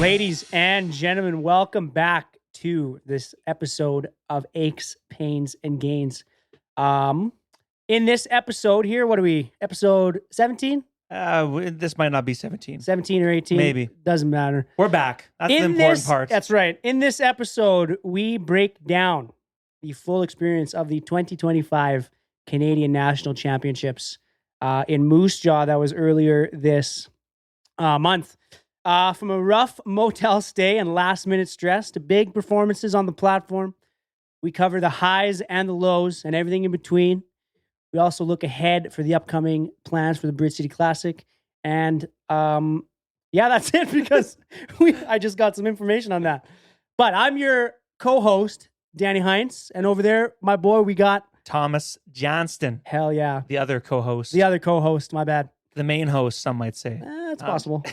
Ladies and gentlemen, welcome back to this episode of Aches, Pains, and Gains. In this episode here, what are we? Episode 17? This might not be 17. 17 or 18? Maybe. Doesn't matter. We're back. That's the important part. That's right. In this episode, we break down the full experience of the 2025 Canadian National Championships in Moose Jaw that was earlier this month. From a rough motel stay and last-minute stress to big performances on the platform, we cover the highs and the lows and everything in between. We also look ahead for the upcoming plans for the Bridge City Classic. And that's it because I just got some information on that. But I'm your co-host, Danny Heinz. And over there, my boy, we got... Thomas Johnston. Hell yeah. The other co-host. The other co-host, my bad. The main host, some might say. It's possible.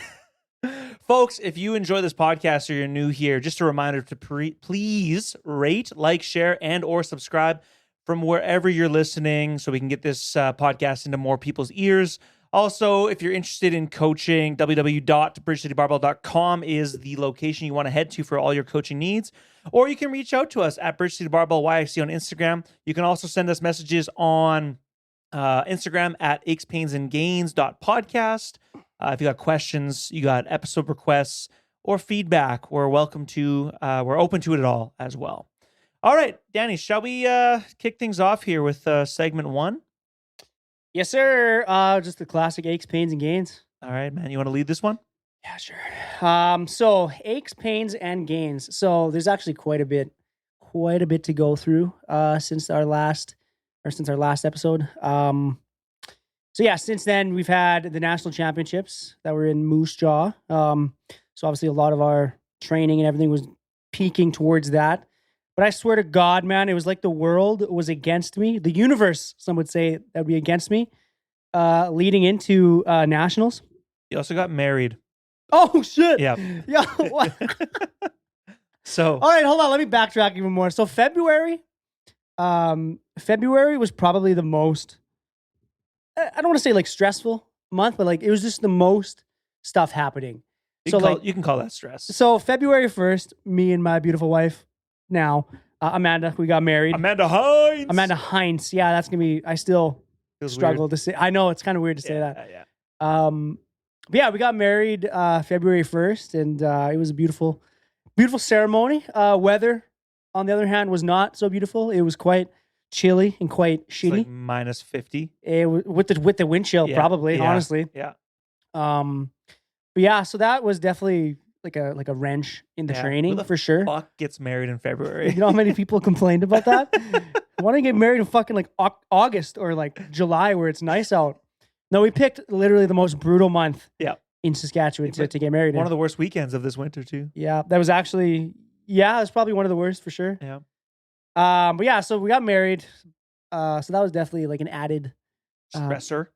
Folks, if you enjoy this podcast or you're new here, just a reminder to please rate, like, share, and or subscribe from wherever you're listening so we can get this podcast into more people's ears. Also, if you're interested in coaching, www.bridgecitybarbell.com is the location you want to head to for all your coaching needs. Or you can reach out to us at Bridge City Barbell YXC on Instagram. You can also send us messages on Instagram at achespainsandgains.podcast. If you got questions, you got episode requests or feedback, we're open to it all as well. All right, Danny, shall we kick things off here with segment 1? Yes, sir. Just the classic aches, pains, and gains. All right, man. You want to lead this one? Yeah, sure. So aches, pains, and gains. So there's actually quite a bit to go through since our last episode. Since then we've had the national championships that were in Moose Jaw. So obviously a lot of our training and everything was peaking towards that. But I swear to God, man, it was like the world was against me. The universe, some would say, that would be against me leading into nationals. You also got married. Oh, shit. Yeah. Yeah. So. All right, hold on. Let me backtrack even more. So February was probably the most, I don't want to say like stressful month, but like it was just the most stuff happening. You can call that stress. So February 1st, me and my beautiful wife, now Amanda, we got married. Amanda Heinz. Yeah, that's gonna be. I still struggle to say. I know it's kind of weird to say that. Yeah. But yeah, we got married February 1st, and it was a beautiful ceremony. Weather, on the other hand, was not so beautiful. It was quite chilly and quite shitty. Like minus 50. With the wind chill, probably, honestly. Yeah. But yeah, so that was definitely like a wrench in the training for sure. Fuck gets married in February. You know how many people complained about that? Why don't you get married in fucking like August or like July where it's nice out? No, we picked literally the most brutal month in Saskatchewan to get married. One of the worst weekends of this winter too. Yeah, that was actually, it was probably one of the worst for sure. Yeah. But yeah, so we got married. So that was definitely like an added stressor.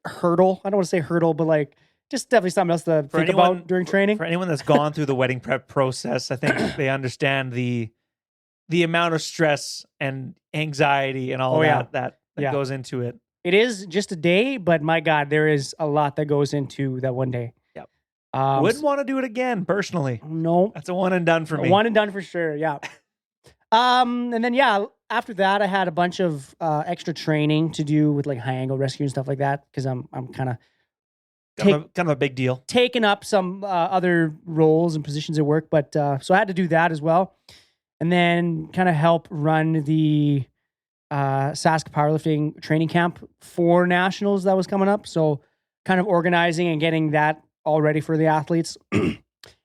Hurdle. I don't want to say hurdle, but like just definitely something else to think about during training. For anyone that's gone through the wedding prep process, I think they understand the amount of stress and anxiety and all that goes into it. It is just a day, but my God, there is a lot that goes into that one day. Yep. Wouldn't want to do it again, personally. No. That's a one and done for me. One and done for sure, yeah. And then, after that, I had a bunch of extra training to do with like high angle rescue and stuff like that because I'm kind of a big deal. Taking up some other roles and positions at work, but so I had to do that as well, and then kind of help run the Sask Powerlifting training camp for nationals that was coming up. So kind of organizing and getting that all ready for the athletes, and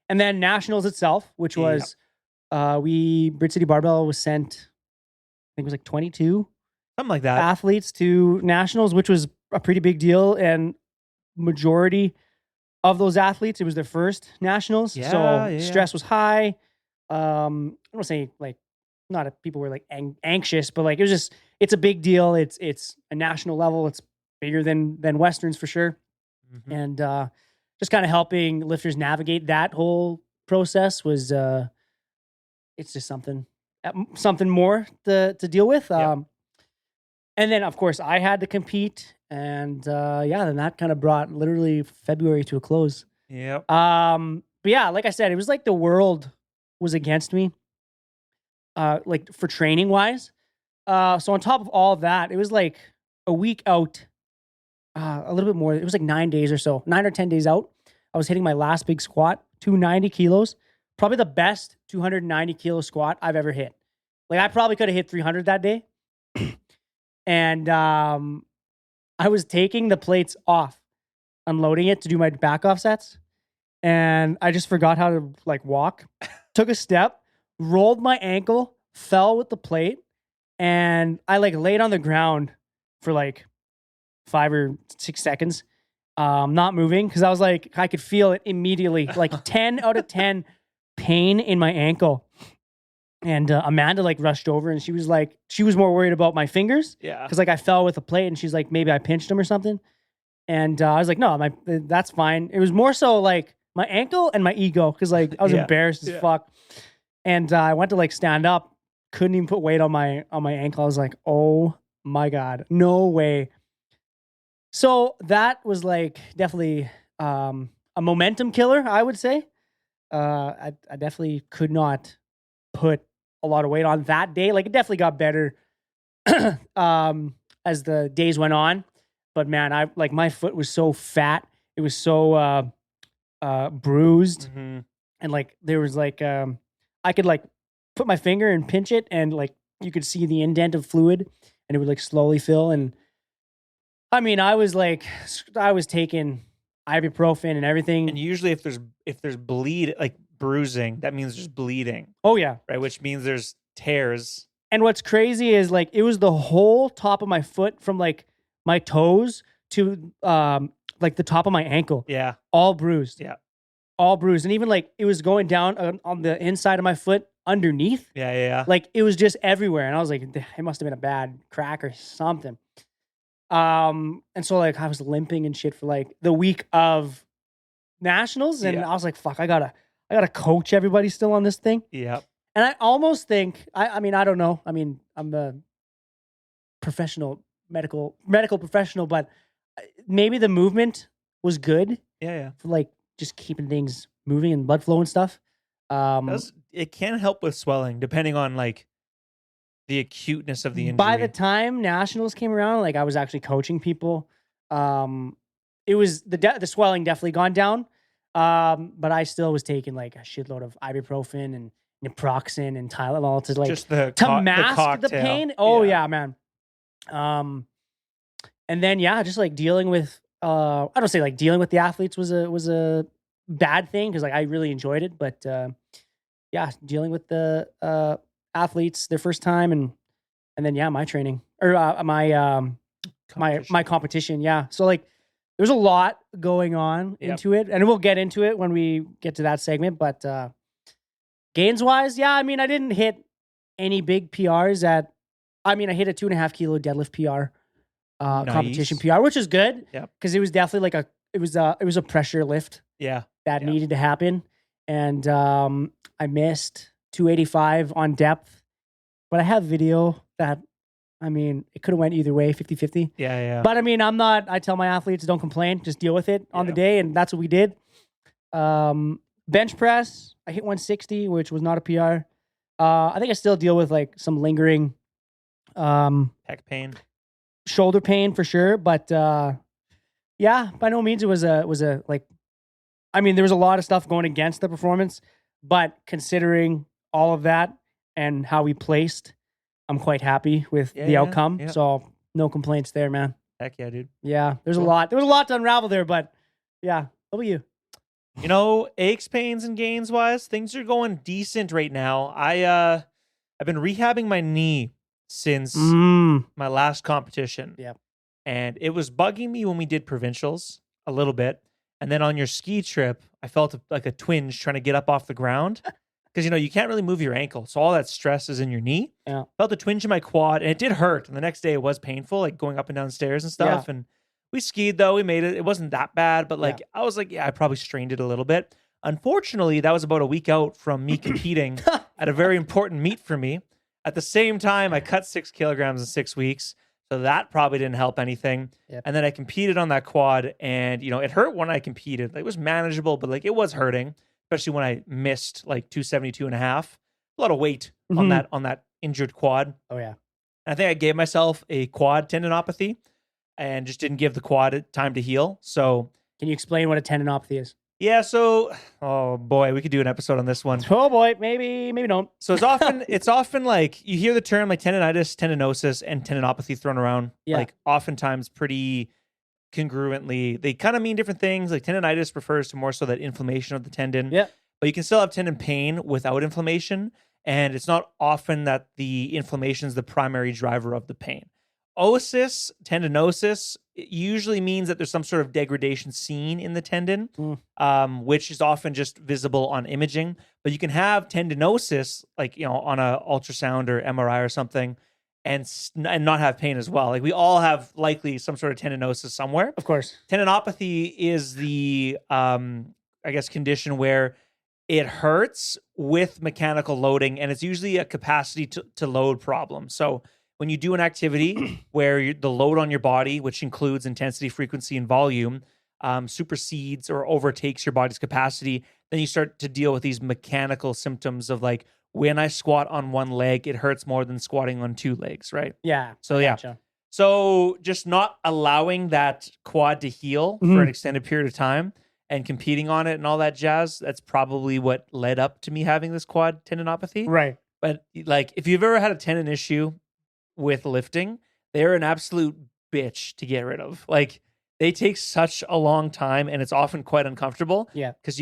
then nationals itself, which was Bridge City Barbell was sent. I think it was like 22, something like that, athletes to nationals, which was a pretty big deal, and majority of those athletes, it was their first nationals. Stress was high. I don't want to say like, not that people were like anxious, but like, it was just, it's a big deal. It's a national level. It's bigger than Westerns for sure. Mm-hmm. And just kind of helping lifters navigate that whole process was, it's just something more to deal with. And then of course I had to compete, and then that kind of brought literally February to a close. Yep. But But yeah, like I said, it was like the world was against me, like for training wise. So on top of all of that, it was like a week out, a little bit more. It was like 9 days or so, 9 or 10 days out. I was hitting my last big squat, 290 kilos, probably the best 290 kilo squat I've ever hit. Like I probably could have hit 300 that day. And I was taking the plates off, unloading it to do my back off sets. And I just forgot how to like walk, took a step, rolled my ankle, fell with the plate. And I like laid on the ground for like 5 or 6 seconds, not moving. Cause I was like, I could feel it immediately, like 10 out of 10 pain in my ankle. And Amanda like rushed over and she was like, she was more worried about my fingers. Yeah. Cause like I fell with a plate and she's like, maybe I pinched him or something. And I was like, no, that's fine. It was more so like my ankle and my ego. Cause like I was embarrassed as fuck. And I went to like stand up. Couldn't even put weight on my ankle. I was like, oh my God, no way. So that was like definitely a momentum killer, I would say. I definitely could not put a lot of weight on that day. Like it definitely got better as the days went on. But man, I like my foot was so fat. It was so bruised. Mm-hmm. And like there was like I could like put my finger and pinch it and like you could see the indent of fluid and it would like slowly fill. And I mean, I was taking ibuprofen and everything. And usually if there's bleed, like bruising, that means there's bleeding. Oh yeah. Right. Which means there's tears. And what's crazy is like, it was the whole top of my foot from like my toes to like the top of my ankle. Yeah. All bruised. Yeah. All bruised. And even like it was going down on the inside of my foot underneath. Yeah. Like it was just everywhere. And I was like, it must have been a bad crack or something. And so like I was limping and shit for like the week of nationals. And I was like, fuck, I gotta coach everybody still on this thing. Yeah. And I almost think, I mean, I don't know. I mean, I'm a professional medical professional, but maybe the movement was good. Yeah. For like just keeping things moving and blood flow and stuff. It can help with swelling depending on like the acuteness of the injury. By the time nationals came around, like I was actually coaching people. It was the swelling definitely gone down. But I still was taking like a shitload of ibuprofen and naproxen and Tylenol to like just to mask the pain. Oh yeah, man. And then just like dealing with I don't say like dealing with the athletes was a bad thing because like I really enjoyed it, but dealing with the athletes their first time and then my training or my competition. Yeah, so like there's a lot going on into it, and we'll get into it when we get to that segment. But gains wise, I mean, I didn't hit any big PRs I hit a 2.5 kilo deadlift PR, competition PR, which is good. Yeah, because it was definitely like it was a pressure lift. Yeah, that needed to happen, and I missed 285 on depth, but I have video that. I mean, it could have went either way, 50-50. Yeah. But I mean, I tell my athletes, don't complain, just deal with it on the day. And that's what we did. Bench press, I hit 160, which was not a PR. I think I still deal with like some lingering pec pain, shoulder pain for sure. But by no means it was a like, I mean, there was a lot of stuff going against the performance, but considering all of that and how we placed, I'm quite happy with the outcome. Yeah. So no complaints there, man. Heck yeah, dude. Yeah, there's a lot. There was a lot to unravel there, but yeah. How about you? You know, aches, pains, and gains wise, things are going decent right now. I've been rehabbing my knee since my last competition. Yeah. And it was bugging me when we did provincials a little bit. And then on your ski trip, I felt like a twinge trying to get up off the ground. Because, you can't really move your ankle. So all that stress is in your knee. Yeah. Felt a twinge in my quad. And it did hurt. And the next day it was painful, like going up and down stairs and stuff. Yeah. And we skied, though. We made it. It wasn't that bad. But, like, I was like, I probably strained it a little bit. Unfortunately, that was about a week out from me competing at a very important meet for me. At the same time, I cut 6 kilograms in 6 weeks. So that probably didn't help anything. Yep. And then I competed on that quad. And, it hurt when I competed. Like, it was manageable, but, like, it was hurting. especially when I missed like 272.5. A lot of weight on that injured quad. Oh yeah. And I think I gave myself a quad tendinopathy and just didn't give the quad time to heal. So Can you explain what a tendinopathy is? yeah, so oh boy, we could do an episode on this one. Oh boy, maybe don't. So it's often like you hear the term like tendinitis, tendinosis, and tendinopathy thrown around. Yeah. Like oftentimes pretty congruently. They kind of mean different things. Like tendinitis refers to more so that inflammation of the tendon. Yeah. But you can still have tendon pain without inflammation. And it's not often that the inflammation is the primary driver of the pain. Osis, tendinosis, it usually means that there's some sort of degradation seen in the tendon, which is often just visible on imaging. But you can have tendinosis, like, on a ultrasound or MRI or something, and not have pain as well. Like we all have likely some sort of tendinosis somewhere. Of course. Tendinopathy is the, condition where it hurts with mechanical loading, and it's usually a capacity to load problem. So when you do an activity where the load on your body, which includes intensity, frequency, and volume, supersedes or overtakes your body's capacity, then you start to deal with these mechanical symptoms of like, when I squat on one leg, it hurts more than squatting on two legs, right? Yeah. So yeah. Gotcha. So just not allowing that quad to heal for an extended period of time and competing on it and all that jazz, that's probably what led up to me having this quad tendinopathy. Right. But like, if you've ever had a tendon issue with lifting, they're an absolute bitch to get rid of. Like, they take such a long time, and it's often quite uncomfortable. Yeah. Because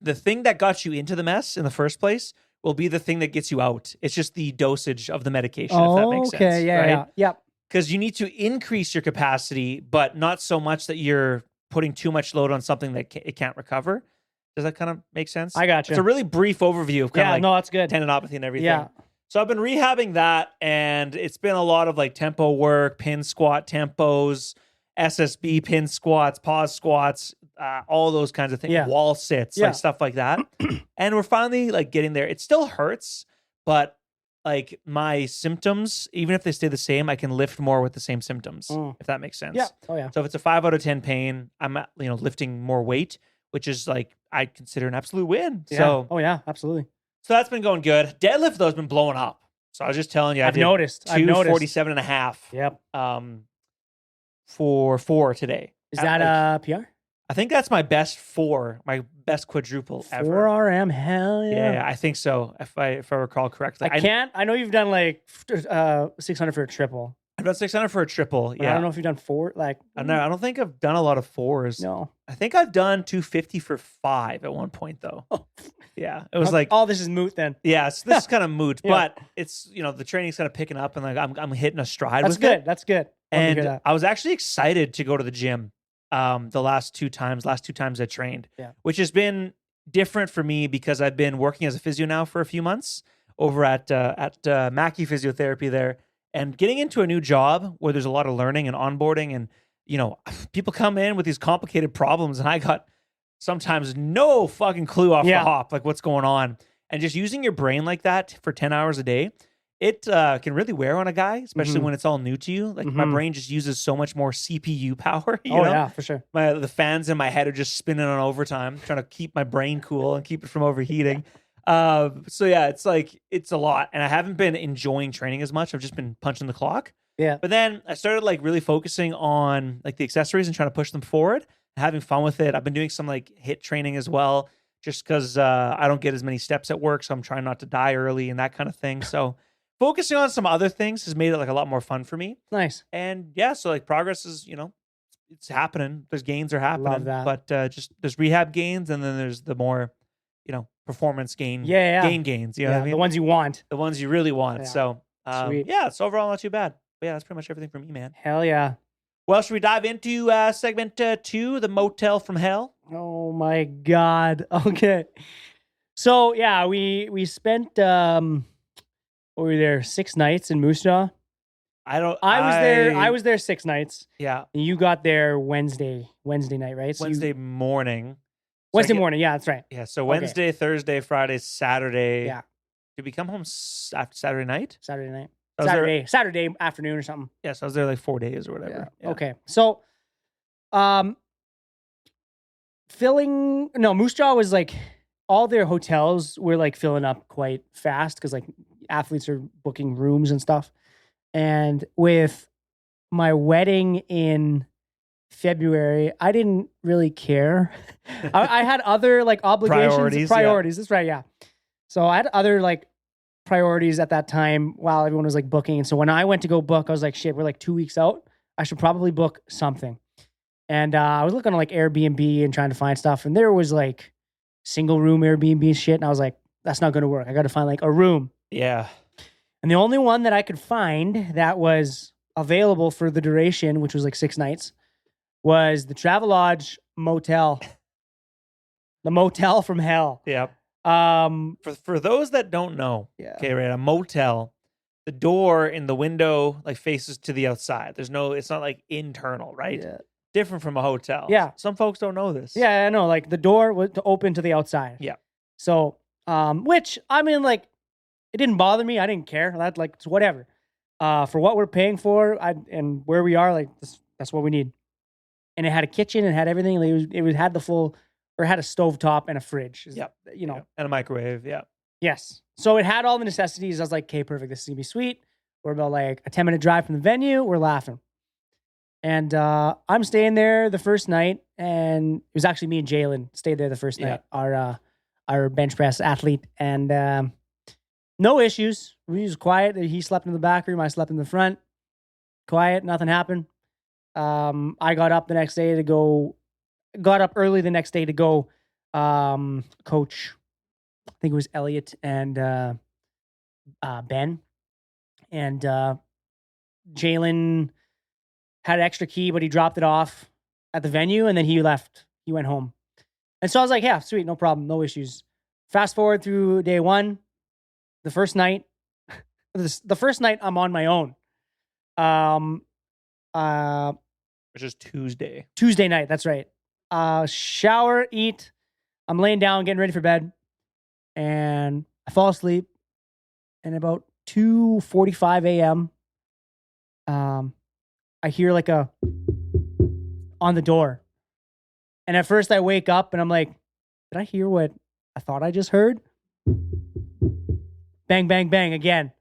the thing that got you into the mess in the first place will be the thing that gets you out. It's just the dosage of the medication, if that makes sense. Okay. Yeah. Right? Yeah. Yep. Because you need to increase your capacity, but not so much that you're putting too much load on something that it can't recover. Does that kind of make sense? I got you. It's a really brief overview of kind of like that's good. tendinopathy and everything. Yeah. So I've been rehabbing that, and it's been a lot of like tempo work, pin squat tempos, SSB pin squats, pause squats, all those kinds of things, Yeah. wall sits, like stuff like that. And we're finally like getting there. It still hurts, but like my symptoms, even if they stay the same, I can lift more with the same symptoms, if that makes sense. Yeah. Oh yeah. So if it's a 5 out of 10 pain, I'm lifting more weight, which is like I consider an absolute win. Yeah. So Oh yeah. Absolutely. so that's been going good. Deadlift though has been blowing up. So I was just telling you, I've noticed. 247.5. Yep. For 4 today. Is that a PR? I think that's my best quadruple ever. 4RM, hell yeah. Yeah, I think so. If I recall correctly, I know you've done like 600 for a triple. I've done 600 for a triple. Yeah, I don't know if you've done 4. Like, I don't think I've done a lot of 4s. No, I think I've done 250 for 5 at one point though. Yeah, it was like all this is moot then. Yeah, so this is kind of moot, Yeah. but it's the training's kind of picking up, and like I'm hitting a stride. That's with good. it. That's good. And I was actually excited to go to the gym the last two times I trained, which has been different for me because I've been working as a physio now for a few months over at Mackey Physiotherapy there, and getting into a new job where there's a lot of learning and onboarding, and people come in with these complicated problems, and I got sometimes no fucking clue off the hop, like what's going on. And just using your brain like that for 10 hours a day, it can really wear on a guy, especially when it's all new to you. Like my brain just uses so much more CPU power. You know? Yeah, for sure. The fans in my head are just spinning on overtime, trying to keep my brain cool and keep it from overheating. So yeah, it's a lot. And I haven't been enjoying training as much. I've just been punching the clock. Yeah. But then I started like really focusing on like the accessories and trying to push them forward, having fun with it. I've been doing some like HIIT training as well, just because I don't get as many steps at work. So I'm trying not to die early and that kind of thing. So focusing on some other things has made it like a lot more fun for me. Nice. And yeah, so like progress is, it's happening. There's gains are happening. Love that. But just there's rehab gains, and then there's the more, performance gains. You know what I mean? The ones you want. The ones you really want. Yeah. So Sweet. yeah, it's overall not too bad. But yeah, that's pretty much everything for me, man. Hell yeah. Well, should we dive into segment 2, the motel from hell? Oh my God. Okay. So yeah, we spent what were we there 6 nights in Moose Jaw. I was there 6 nights. Yeah. And you got there Wednesday night, right? So Wednesday morning. Wednesday morning, yeah, that's right. Yeah, so Wednesday, Thursday, Friday, Saturday. Yeah. Did we come home after Saturday night? Saturday night. I was there- Saturday afternoon or something. Yeah, so I was there like 4 days or whatever. Yeah. Okay. So Moose Jaw was like all their hotels were like filling up quite fast because like athletes are booking rooms and stuff. And with my wedding in February, I didn't really care. I had other like obligations, priorities. That's right, yeah. So I had other like priorities at that time while everyone was like booking. And so when I went to go book, I was like, shit, we're like 2 weeks out. I should probably book something. And I was looking on like Airbnb and trying to find stuff. And there was like single room Airbnb shit. And I was like, that's not going to work. I got to find like a room. Yeah. And the only one that I could find that was available for the duration, which was like 6 nights, was the Travelodge Motel. The motel from hell. Yep. For those that don't know, okay, right, a motel, the door in the window like faces to the outside. It's not like internal, right? Yeah. Different from a hotel. Yeah. Some folks don't know this. Yeah, I know. Like the door was to open to the outside. Yeah. So, which I mean, like, it didn't bother me. I didn't care. That like it's whatever. For what we're paying for, and where we are, like that's what we need. And it had a kitchen, and had everything. Like, it had the full, or it had a stovetop and a fridge. Yep. You know, and a microwave. Yeah. Yes. So it had all the necessities. I was like, okay, perfect. This is gonna be sweet. We're about like a 10-minute drive from the venue. We're laughing. And I'm staying there the first night, and it was actually me and Jalen stayed there the first night. Our bench press athlete, and no issues. We was quiet. He slept in the back room. I slept in the front. Quiet. Nothing happened. I got up early the next day to go coach. I think it was Elliot and Ben, and Jalen had an extra key, but he dropped it off at the venue, and then he left. He went home. And so I was like, yeah, sweet, no problem, no issues. Fast forward through day one, the first night. The first night I'm on my own. Which is Tuesday. Tuesday night, that's right. Shower, eat. I'm laying down, getting ready for bed, and I fall asleep. And about 2:45 a.m., I hear like a on the door. And at first I wake up and I'm like, did I hear what I thought I just heard? Bang, bang, bang again.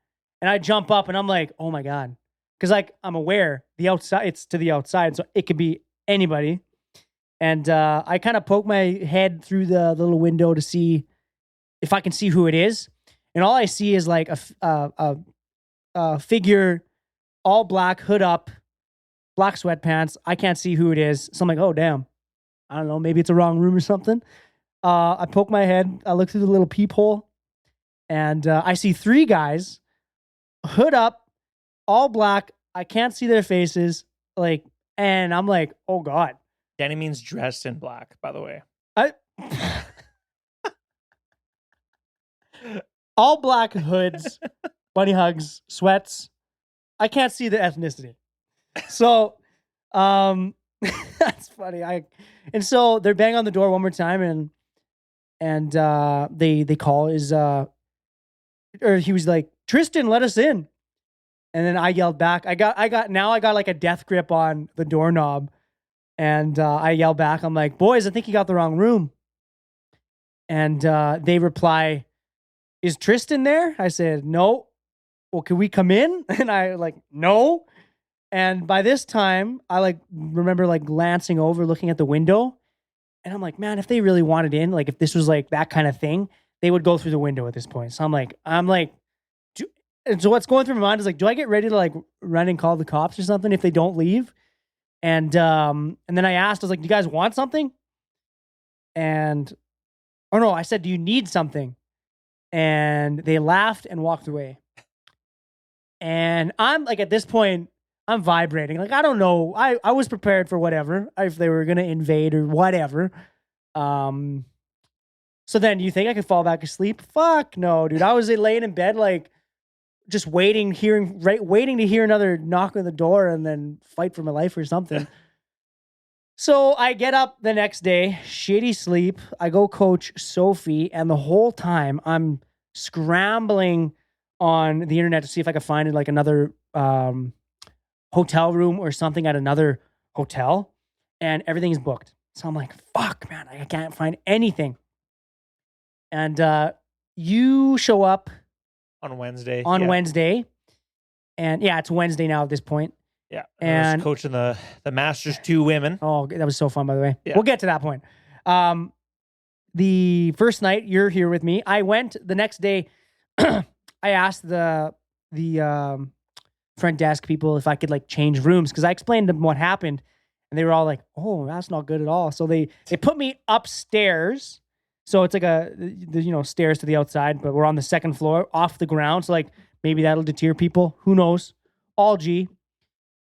And I jump up and I'm like, oh my God. Because like I'm aware the outside, it's to the outside. So it could be anybody. And I kind of poke my head through the little window to see if I can see who it is. And all I see is like a figure, all black, hood up, black sweatpants. I can't see who it is. So I'm like, oh, damn. I don't know. Maybe it's a wrong room or something. I poke my head. I look through the little peephole. And I see 3 guys, hood up, all black. I can't see their faces. Like, and I'm like, oh, God. Danny means dressed in black, by the way. All black hoods, bunny hugs, sweats. I can't see the ethnicity. So, that's funny. And so they're banging on the door one more time, and they call or he was like, Tristan, let us in. And then I yelled back. I got like a death grip on the doorknob, and I yelled back. I'm like, boys, I think you got the wrong room. And they reply, is Tristan there? I said, no. Well, can we come in? And I like, no. And by this time, I like remember like glancing over, looking at the window. And I'm like, man, if they really wanted in, like if this was like that kind of thing, they would go through the window at this point. So I'm like, and so what's going through my mind is like, do I get ready to like run and call the cops or something if they don't leave? And then I asked, I was like, do you guys want something? Oh no, I said, do you need something? And they laughed and walked away. And I'm like, at this point, I'm vibrating. Like, I don't know. I was prepared for whatever, if they were going to invade or whatever. So then you think I could fall back asleep? Fuck no, dude. I was laying in bed, like, just waiting to hear another knock on the door and then fight for my life or something. So I get up the next day, shitty sleep. I go coach Sophie, and the whole time I'm scrambling on the internet to see if I could find like another hotel room or something at another hotel, and everything's booked. So I'm like, fuck, man, I can't find anything. And you show up on Wednesday. on Wednesday. And yeah, it's Wednesday now at this point. Yeah. And I was coaching the Masters 2 women. Oh, that was so fun, by the way. Yeah. We'll get to that point. The first night you're here with me, I went the next day. I asked the front desk people if I could like change rooms because I explained to them what happened, and they were all like, "Oh, that's not good at all." So they put me upstairs. So it's like stairs to the outside, but we're on the second floor off the ground. So like maybe that'll deter people. Who knows? All G.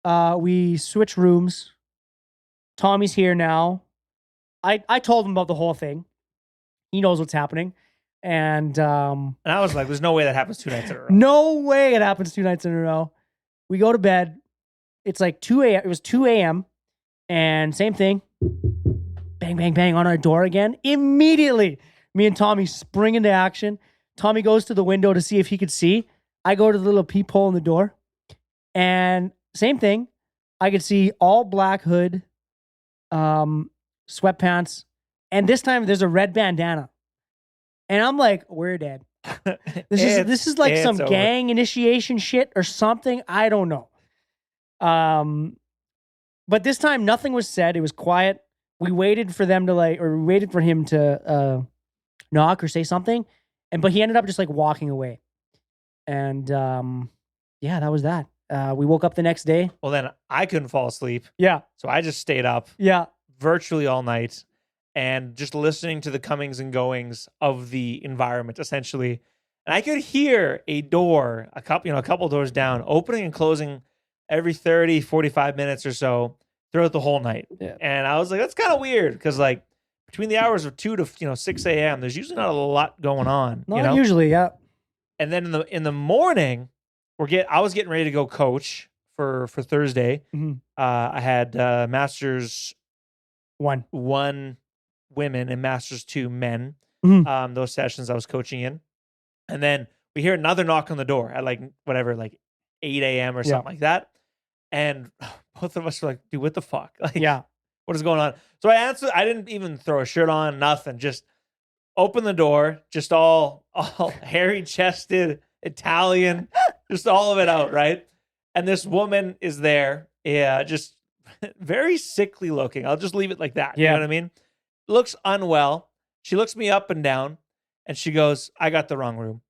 We switch rooms. Tommy's here now. I told him about the whole thing. He knows what's happening. And I was like, there's no way that happens 2 nights in a row. No way it happens 2 nights in a row. We go to bed. It's like 2 a.m. It was 2 a.m. And same thing. Bang, bang, bang on our door again. Immediately, me and Tommy spring into action. Tommy goes to the window to see if he could see. I go to the little peephole in the door. And same thing. I could see all black hood, sweatpants. And this time there's a red bandana. And I'm like, we're dead. This is like some gang initiation shit or something. I don't know. But this time nothing was said. It was quiet. We waited for them to we waited for him to knock or say something. But he ended up just like walking away. And yeah, that was that. We woke up the next day. Well, then I couldn't fall asleep. Yeah. So I just stayed up. Yeah. Virtually all night. And just listening to the comings and goings of the environment, essentially. And I could hear a door, a couple doors down, opening and closing every 30, 45 minutes or so throughout the whole night. Yeah. And I was like, that's kind of weird because like between the hours of 2 to 6 a.m., there's usually not a lot going on. Not usually, yeah. And then in the morning, I was getting ready to go coach for Thursday. Mm-hmm. I had Masters 1 women and Masters 2 men. Mm-hmm. Those sessions I was coaching in. And then we hear another knock on the door at like 8 a.m. or something like that. And both of us were like, dude, what the fuck? Like, yeah. What is going on? So I answered. I didn't even throw a shirt on, nothing. Just open the door, just all hairy chested, Italian, just all of it out, right? And this woman is there. Yeah, just very sickly looking. I'll just leave it like that. Yeah. You know what I mean? Looks unwell. She looks me up and down and she goes, I got the wrong room.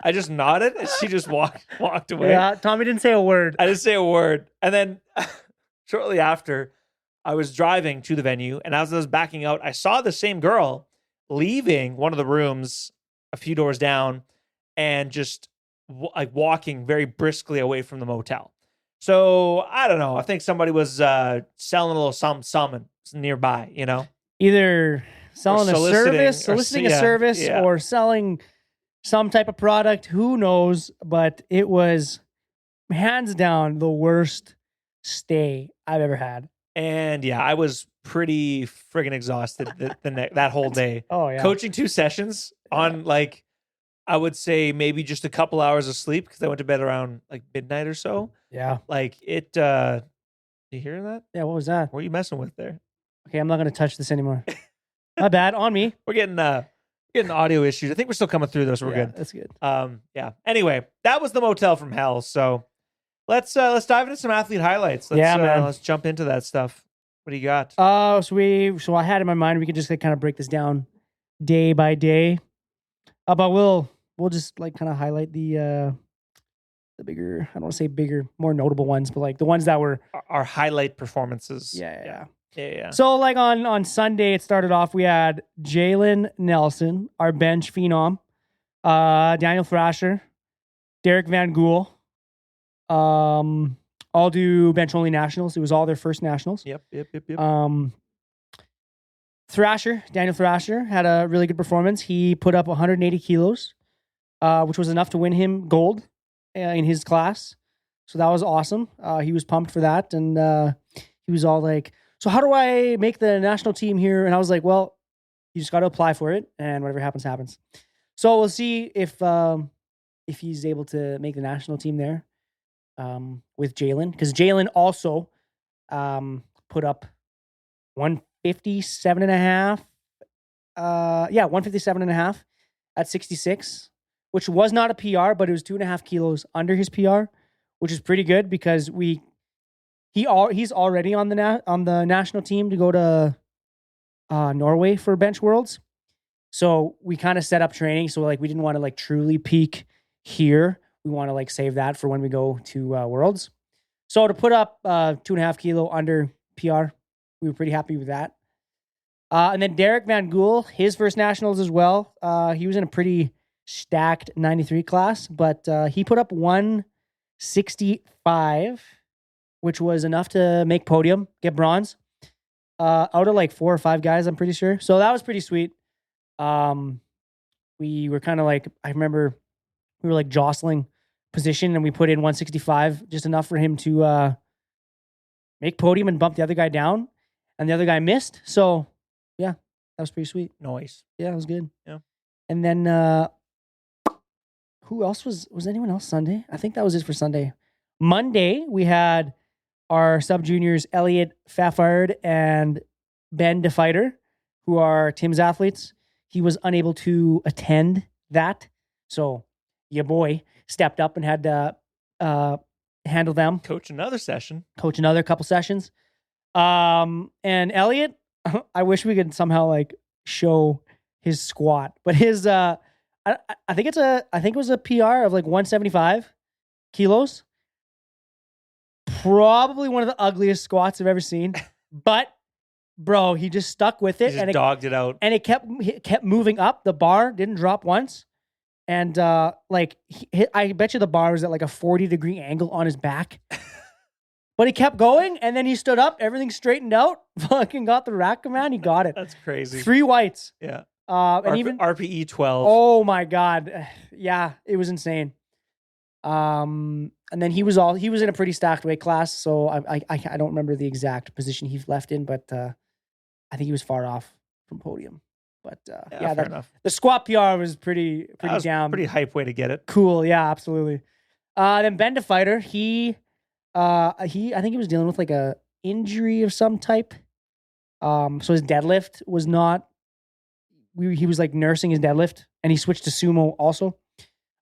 I just nodded and she just walked away. Yeah, Tommy didn't say a word. I didn't say a word. And then shortly after, I was driving to the venue, and as I was backing out, I saw the same girl leaving one of the rooms a few doors down and just walking very briskly away from the motel. So I don't know. I think somebody was selling a little something nearby, you know? Either selling a service, soliciting a service, yeah. or selling some type of product. Who knows? But it was hands down the worst stay I've ever had. And yeah, I was pretty friggin' exhausted that whole day. Oh yeah, coaching 2 sessions on like, I would say maybe just a couple hours of sleep because I went to bed around like midnight or so. Yeah, like it. You hearing that? Yeah, what was that? What are you messing with there? Okay, I'm not gonna touch this anymore. My bad, on me. We're getting audio issues. I think we're still coming through those. So we're good. That's good. Yeah. Anyway, that was the motel from hell. So let's dive into some athlete highlights. Let's jump into that stuff. What do you got? So I had in my mind we could just kind of break this down day by day. But we'll just like kind of highlight the bigger, I don't want to say bigger, more notable ones, but like the ones that were our highlight performances. Yeah. So like on Sunday, it started off, we had Jalen Nelson, our bench phenom, Daniel Thrasher, Derek Van Gool, all do bench only nationals. It was all their first nationals. Yep. Daniel Thrasher had a really good performance. He put up 180 kilos, which was enough to win him gold in his class. So that was awesome. He was pumped for that. And he was all like, so how do I make the national team here? And I was like, well, you just got to apply for it and whatever happens, happens. So we'll see if he's able to make the national team there with Jalen. Because Jalen also put up 157.5 157.5 at 66, which was not a PR, but it was 2.5 kilos under his PR, which is pretty good because he's already on the national team to go to Norway for Bench Worlds. So we kind of set up training. So like we didn't want to like truly peak here. We want to like save that for when we go to Worlds. So to put up 2.5 kilo under PR, we were pretty happy with that. And then Derek Van Gool, his first nationals as well. He was in a pretty stacked 93 class, but he put up 165, which was enough to make podium, get bronze. Out of like 4 or 5 guys, I'm pretty sure. So that was pretty sweet. We were kind of like, I remember we were like jostling position and we put in 165, just enough for him to make podium and bump the other guy down. And the other guy missed. So yeah, that was pretty sweet. Nice. Yeah, it was good. Yeah. And then who else was anyone else Sunday? I think that was it for Sunday. Monday, we had our sub-juniors, Elliot Faffard and Ben DeFighter, who are Tim's athletes. He was unable to attend that. So your boy stepped up and had to handle them. Coach another couple sessions. And Elliot, I wish we could somehow like show his squat, but his I think it was a PR of like 175 kilos. Probably one of the ugliest squats I've ever seen, but bro, he just stuck with it and dogged it out, and it kept moving up. The bar didn't drop once, and I bet you the bar was at like a 40-degree angle on his back. But he kept going, and then he stood up. Everything straightened out. Fucking got the rack command. He got it. That's crazy. 3 whites. Yeah. And even RPE 12. Oh my god. Yeah, it was insane. And then he was in a pretty stacked weight class. So I don't remember the exact position he left in, but I think he was far off from podium. But fair enough. The squat PR was pretty down. Pretty hype way to get it. Cool. Yeah, absolutely. Then Ben DeFighter, I think he was dealing with like a injury of some type. So his deadlift was not. He was like nursing his deadlift, and he switched to sumo also.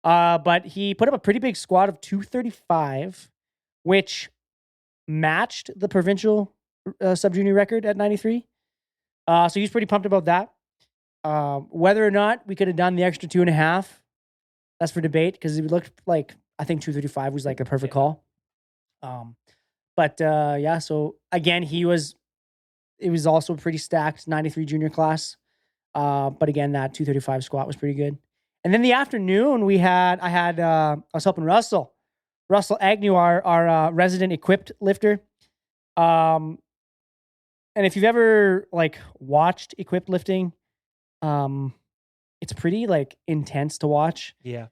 But he put up a pretty big squat of 235, which matched the provincial sub-junior record at 93. So he's pretty pumped about that. Whether or not we could have done the extra 2.5, that's for debate because it looked like I think 235 was like a perfect call. So again, it was also pretty stacked 93 junior class. But again, that 235 squat was pretty good. And then the afternoon I was helping Russell Agnew, our resident equipped lifter. And if you've ever like watched equipped lifting, it's pretty like intense to watch. Yeah.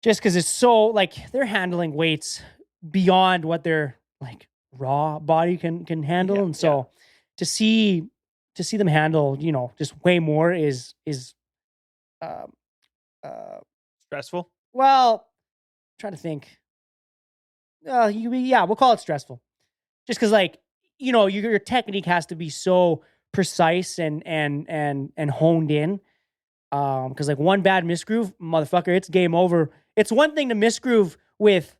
Just because it's so like they're handling weights beyond what their like raw body can handle. And so to see them handle, just way more is stressful. Well, I'm trying to think. We'll call it stressful. Just because like, your technique has to be so precise and honed in. Because like one bad misgroove, motherfucker, it's game over. It's one thing to misgroove with,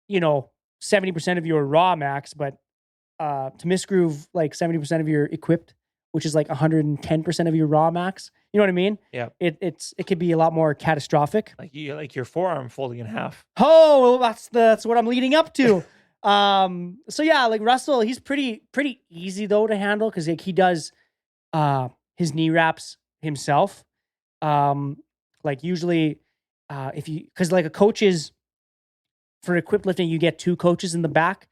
70% of your raw max, but to misgroove like 70% of your equipped, which is like 110% of your raw max. You know what I mean? Yeah. It could be a lot more catastrophic. Like your forearm folding in half. Oh, well, that's what I'm leading up to. So yeah, like Russell, he's pretty easy though to handle because like he does his knee wraps himself. Like usually because like a coach's for equipped lifting, you get 2 coaches in the back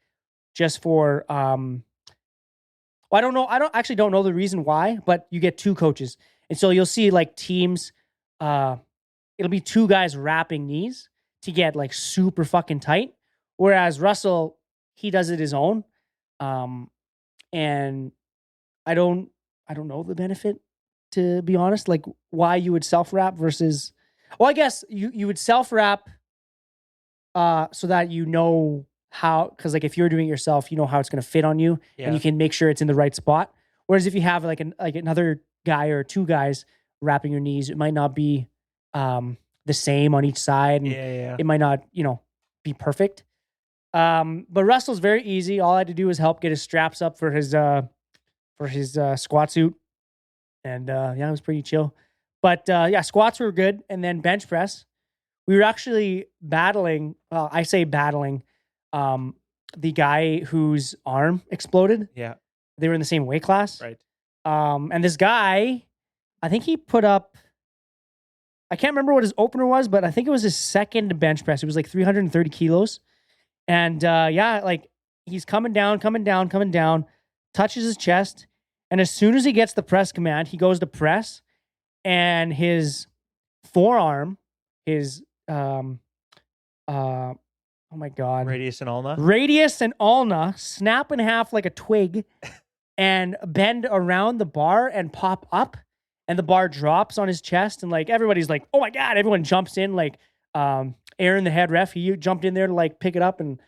just for I don't know. I don't know the reason why, but you get 2 coaches. And so you'll see like teams, it'll be 2 guys wrapping knees to get like super fucking tight. Whereas Russell, he does it his own. And I don't know the benefit, to be honest, like why you would self-wrap versus, well, I guess you would self-wrap so that how, because like if you're doing it yourself, you know how it's going to fit on you and you can make sure it's in the right spot. Whereas if you have like another guy or two guys wrapping your knees, it might not be the same on each side, and Yeah. it might not, be perfect. But Russell's very easy. All I had to do was help get his straps up for his squat suit, and it was pretty chill. But squats were good, and then bench press. We were actually battling. Well, I say battling. The guy whose arm exploded. Yeah. They were in the same weight class. Right. And this guy, I think he put up, I can't remember what his opener was, but I think it was his second bench press. It was like 330 kilos. And he's coming down, touches his chest. And as soon as he gets the press command, he goes to press, and his forearm, his, oh my God. Radius and ulna snap in half like a twig and bend around the bar and pop up, and the bar drops on his chest, and like everybody's like, oh my God, everyone jumps in, like Aaron, the head ref, he jumped in there to like pick it up, and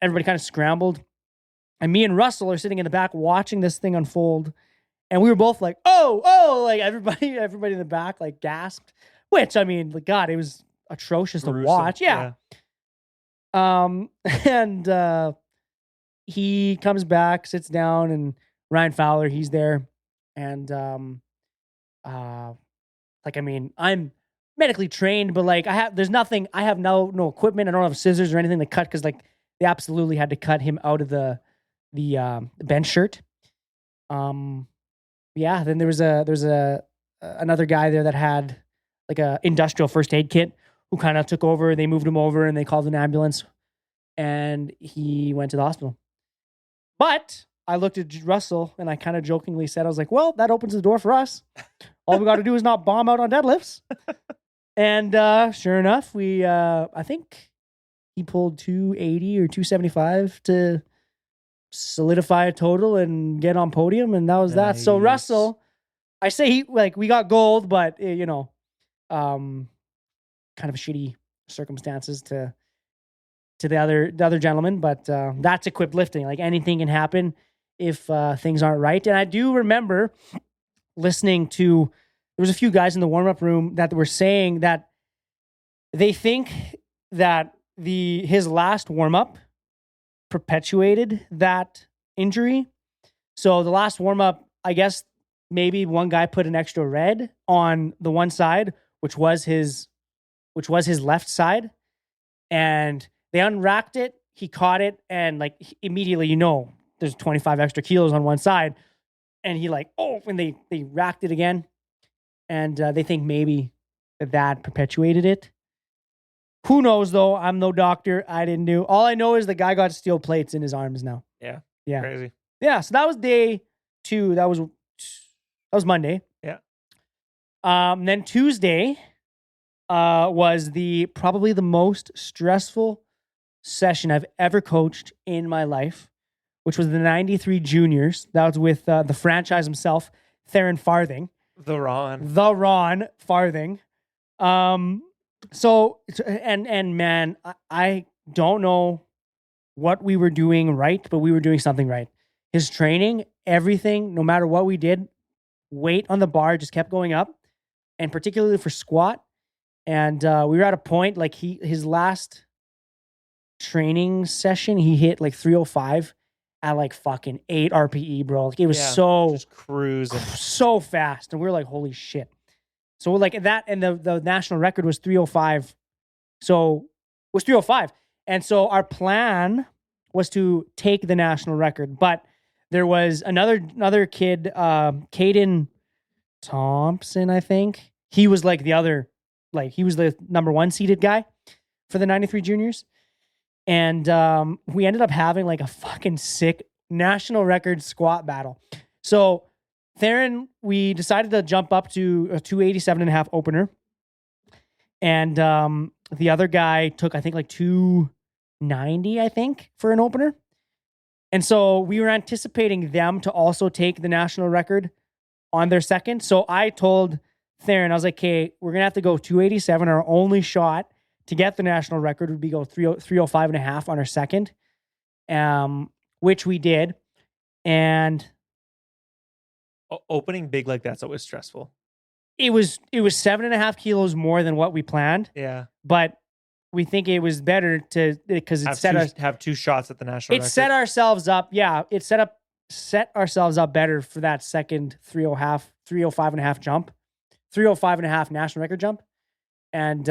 everybody kind of scrambled. And me and Russell are sitting in the back watching this thing unfold, and we were both like, oh, like everybody in the back like gasped, which, I mean, like, God, it was atrocious to watch. Yeah. And he comes back, sits down, and Ryan Fowler, he's there. And I'm medically trained, but like I have no equipment. I don't have scissors or anything to cut, because like they absolutely had to cut him out of the bench shirt. Then there was another guy there that had like a industrial first aid kit, who kind of took over. They moved him over, and they called an ambulance, and he went to the hospital. But I looked at Russell, and I kind of jokingly said, I was like, well, that opens the door for us. All we got to do is not bomb out on deadlifts. And sure enough, I think he pulled 280 or 275 to solidify a total and get on podium. And that was that. So Russell, I say we got gold, but kind of shitty circumstances to the other gentleman, but that's equipped lifting. Like, anything can happen if things aren't right. And I do remember listening to, there was a few guys in the warm-up room that were saying that they think that his last warm-up perpetuated that injury. So the last warm-up, I guess maybe one guy put an extra red on the one side, which was his left side, and they unracked it. He caught it, and like immediately, there's 25 extra kilos on one side, and he and they racked it again, and they think maybe that perpetuated it. Who knows though? I'm no doctor. I didn't do. All I know is the guy got steel plates in his arms now. Yeah. Crazy. Yeah. So that was day 2. That was Monday. Yeah. Then Tuesday was probably the most stressful session I've ever coached in my life, which was the 93 juniors. That was with the franchise himself, Theron Farthing. The Ron Farthing. So, and man, I don't know what we were doing right, but we were doing something right. His training, everything, no matter what we did, weight on the bar just kept going up, and particularly for squat. And we were at a point, like his last training session, he hit like 305 at like fucking 8 RPE, bro. Like, it was just cruising so fast. And we were like, holy shit. So like that, and the national record was 305. So it was 305. And so our plan was to take the national record, but there was another kid, Caden Thompson, I think. He was like he was the number 1 seeded guy for the 93 juniors. And we ended up having like a fucking sick national record squat battle. So Theron, we decided to jump up to a 287.5 opener. And the other guy took, I think, like 290, I think, for an opener. And so we were anticipating them to also take the national record on their second. So I told Theron, I was like, okay, we're going to have to go 287. Our only shot to get the national record would be go 305.5 on our second, which we did. And Opening big like that's always stressful. It was 7.5 kilos more than what we planned, Yeah. but we think it was better to because it have two shots at the national record. set ourselves up. Yeah, it set ourselves up better for that second 305 and a half jump, 305 and a half national record jump. And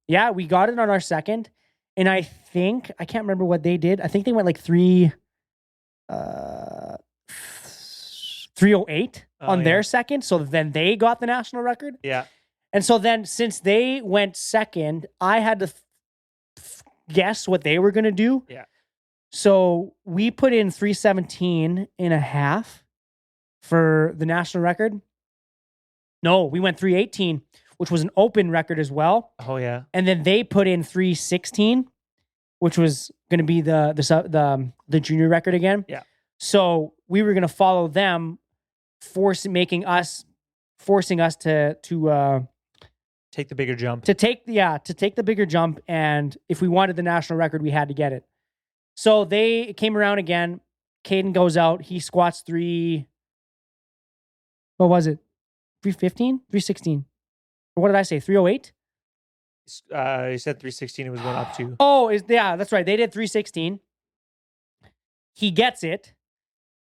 yeah, we got it on our second. And I can't remember what they did. I think they went like 308 on their second. So then they got the national record. Yeah. And so then since they went second, I had to guess what they were going to do. Yeah. So we put in 317 and a half for the national record. No, we went 318, which was an open record as well. Oh yeah. And then they put in 316, which was going to be the junior record again. Yeah. So we were going to follow them, forcing us to take the bigger jump. To take the bigger jump, and if we wanted the national record, we had to get it. So they came around again. Caden goes out. He squats what was it? 315? 316. Or what did I say? 308? You said 316. It was going up to. Oh, that's right. They did 316. He gets it,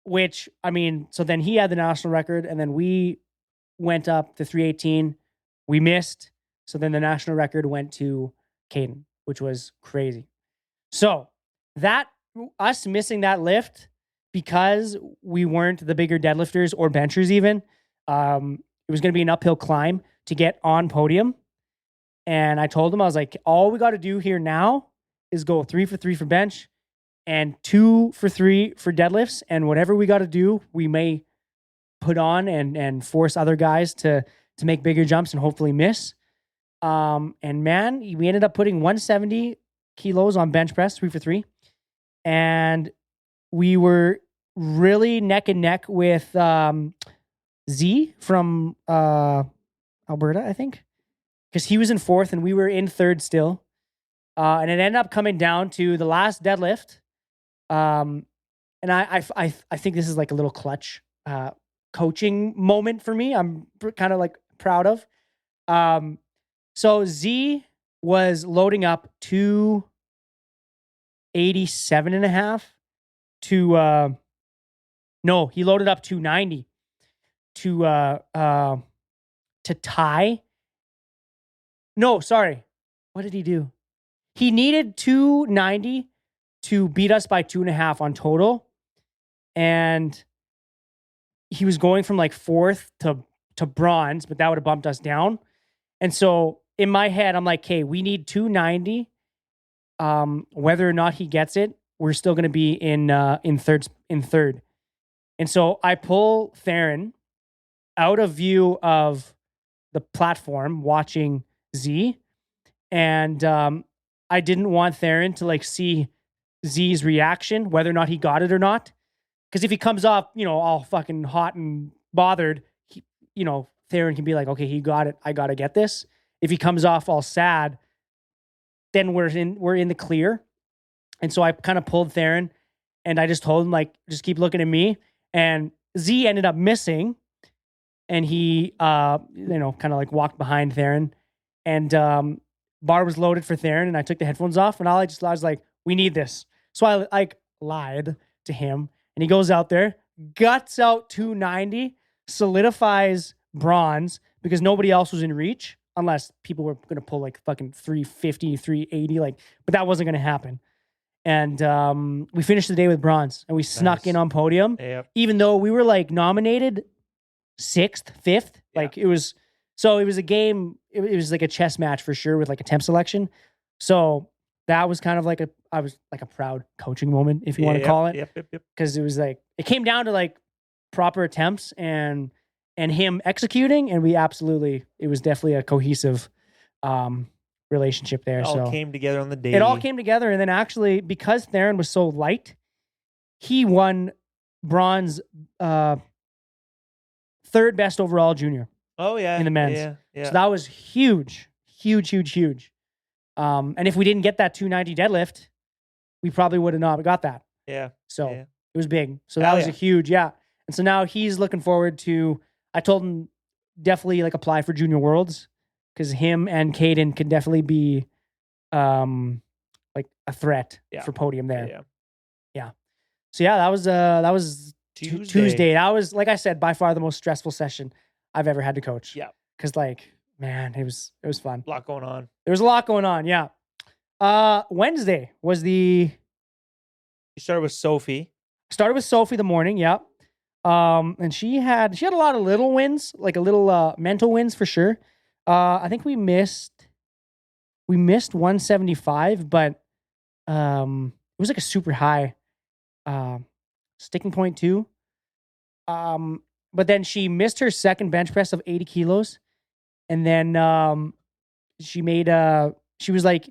which, I mean, so then he had the national record, and then we went up to 318. We missed. So then the national record went to Caden, which was crazy. So us missing that lift because we weren't the bigger deadlifters or benchers even, it was going to be an uphill climb to get on podium. And I told him, I was like, all we got to do here now is go 3 for 3 for bench and 2 for 3 for deadlifts. And whatever we got to do, we may put on and force other guys to make bigger jumps and hopefully miss. And man, we ended up putting 170 kilos on bench press, 3 for 3. And we were really neck and neck with Z from Alberta, I think, because he was in 4th and we were in 3rd still. And it ended up coming down to the last deadlift. And I think this is like a little clutch coaching moment for me. I'm kind of like proud of. So Z was loading up 287 and a half to he loaded up 290 to tie. No, sorry. What did he do? He needed 290 to beat us by 2.5 on total. And he was going from like 4th to bronze, but that would have bumped us down. And so in my head, I'm like, okay, we need 290. Whether or not he gets it, we're still going to be in third. And so I pull Theron out of view of the platform watching Z. And I didn't want Theron to like see Z's reaction, whether or not he got it or not. Because if he comes off, all fucking hot and bothered, Theron can be like, okay, he got it. I got to get this. If he comes off all sad, then we're in the clear. And so I kind of pulled Theron and I just told him, like, just keep looking at me. And Z ended up missing. And he, kind of like walked behind Theron. And bar was loaded for Theron. And I took the headphones off. And I was like, we need this. So I like lied to him. And he goes out there, guts out 290, solidifies bronze because nobody else was in reach unless people were going to pull like fucking 350, 380, but that wasn't going to happen. And we finished the day with bronze and we snuck in on podium, even though we were like nominated 6th, 5th. Like it was a game. It was like a chess match for sure with like a temp selection. So that was kind of like a proud coaching moment, if you want to call it. Yep. Because it was like, it came down to like proper attempts and him executing. And it was definitely a cohesive relationship there. It all came together on the day. It all came together. And then actually, because Theron was so light, he won bronze, 3rd best overall junior. Oh, yeah. In the men's. Yeah. So that was huge. And if we didn't get that 290 deadlift, we probably would have not got that. Yeah. So it was big. So that was a huge, And so now he's looking forward to, I told him definitely like apply for Junior Worlds because him and Caden could definitely be like a threat for podium there. Yeah. So yeah, that was Tuesday. That was, like I said, by far the most stressful session I've ever had to coach. Yeah. Cause like, man, it was fun. A lot going on. There was a lot going on. Yeah. Wednesday was You started with Sophie. Started with Sophie the morning. Yeah. And she had a lot of little wins, like a little mental wins for sure. I think we missed 175, but it was like a super high sticking point too. But then she missed her second bench press of 80 kilos. And then she was like,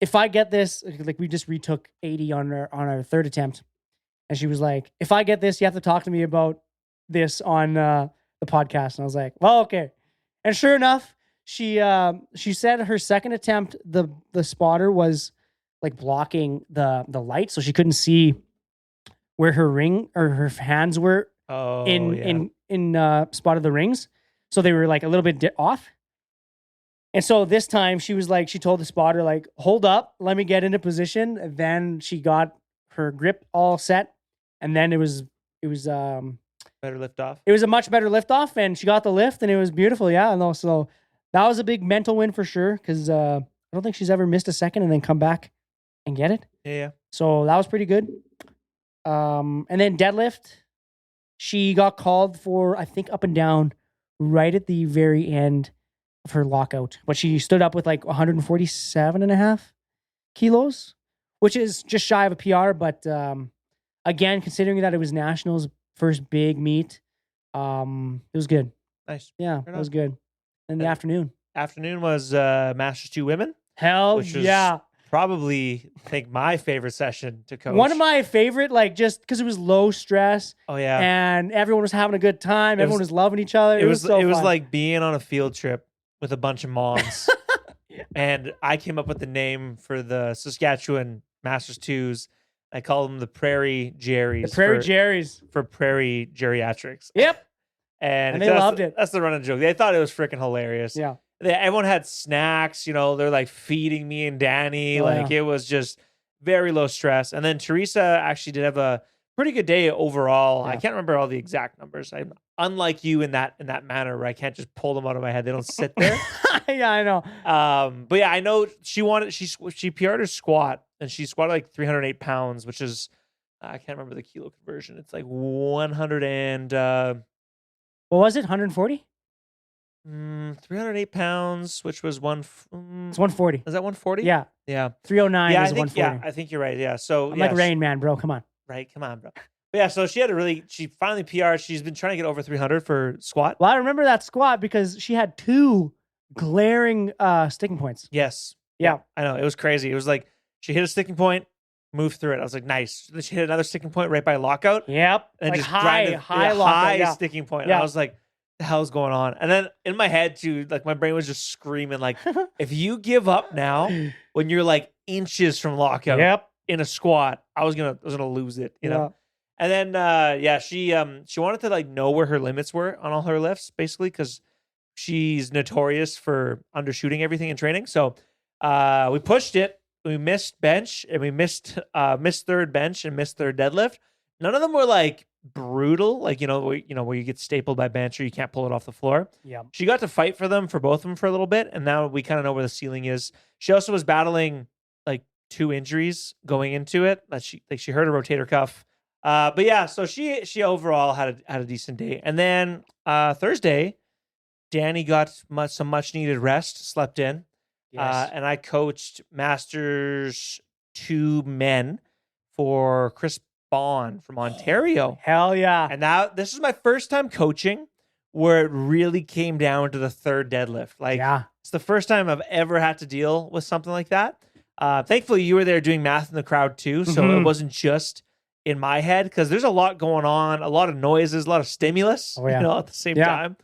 if I get this, like we just retook 80 on our third attempt. And she was like, if I get this, you have to talk to me about this on the podcast. And I was like, well, okay. And sure enough, she said her second attempt, the spotter was like blocking the light. So she couldn't see where her ring or her hands were in spot of the rings. So they were like a little bit off. And so this time she was like, she told the spotter, like, hold up, let me get into position. And then she got her grip all set. And then it was better lift off. It was a much better lift off, and she got the lift, and it was beautiful. Yeah. And also that was a big mental win for sure. Cause I don't think she's ever missed a second and then come back and get it. Yeah. So that was pretty good. And then deadlift, she got called for, I think, up and down right at the very end of her lockout, but she stood up with like 147.5 kilos, which is just shy of a PR. But again, considering that it was Nationals' first big meet, it was good. Nice. Yeah, it was good. In the afternoon. Afternoon was Masters 2 Women. Hell which was yeah. Probably, I think, my favorite session to coach. One of my favorite, like, just because it was low stress. Oh, yeah. And everyone was having a good time. Everyone was loving each other. It was so It was fun. like being on a field trip with a bunch of moms. And I came up with the name for the Saskatchewan Masters 2s. I call them the Prairie Jerrys. The Prairie Jerrys. For Prairie Geriatrics. Yep. And they loved it. That's the running joke. They thought it was freaking hilarious. Yeah. Everyone had snacks, they're like feeding me and Danny. It was just very low stress. And then Teresa actually did have a pretty good day overall. Yeah. I can't remember all the exact numbers. I'm unlike you in that manner where I can't just pull them out of my head. They don't sit there. Yeah, I know. But yeah, I know she PR'd her squat, and she squatted like 308 pounds, which is, I can't remember the kilo conversion. It's like 100 and what was it? 140? 308 pounds, which was it's 140. Is that 140? Yeah. Yeah. 309 is 140. Yeah, I think you're right. Yeah. So I'm like Rain Man, bro. Come on. Right. Come on, bro. But yeah, so she finally PR'd. She's been trying to get over 300 for squat. Well, I remember that squat because she had two glaring sticking points. Yes. Yeah. I know. It was crazy. It was like she hit a sticking point, moved through it. I was like, nice. Then she hit another sticking point right by lockout. Yep. And like just high lockout. High sticking point. Yeah. And I was like, the hell's going on? And then in my head too, like my brain was just screaming, like, if you give up now when you're like inches from lockout in a squat, I was gonna lose it, you know. And then she wanted to like know where her limits were on all her lifts, basically, because she's notorious for undershooting everything in training. So we pushed it. We missed bench, and we missed third bench and missed third deadlift. None of them were like brutal, like where you get stapled by bench or you can't pull it off the floor. Yeah. She got to fight for them, for both of them, for a little bit, and now we kind of know where the ceiling is. She also was battling like 2 injuries going into it. That she hurt a rotator cuff. But yeah, so she overall had a decent day. And then Thursday, Danny got some much needed rest, slept in. Yes. And I coached Masters 2 men for Chris Bond from Ontario. Hell yeah. And now this is my first time coaching where it really came down to the third deadlift. It's the first time I've ever had to deal with something like that. Thankfully, you were there doing math in the crowd too, so it wasn't just in my head, because there's a lot going on, a lot of noises, a lot of stimulus, at the same time.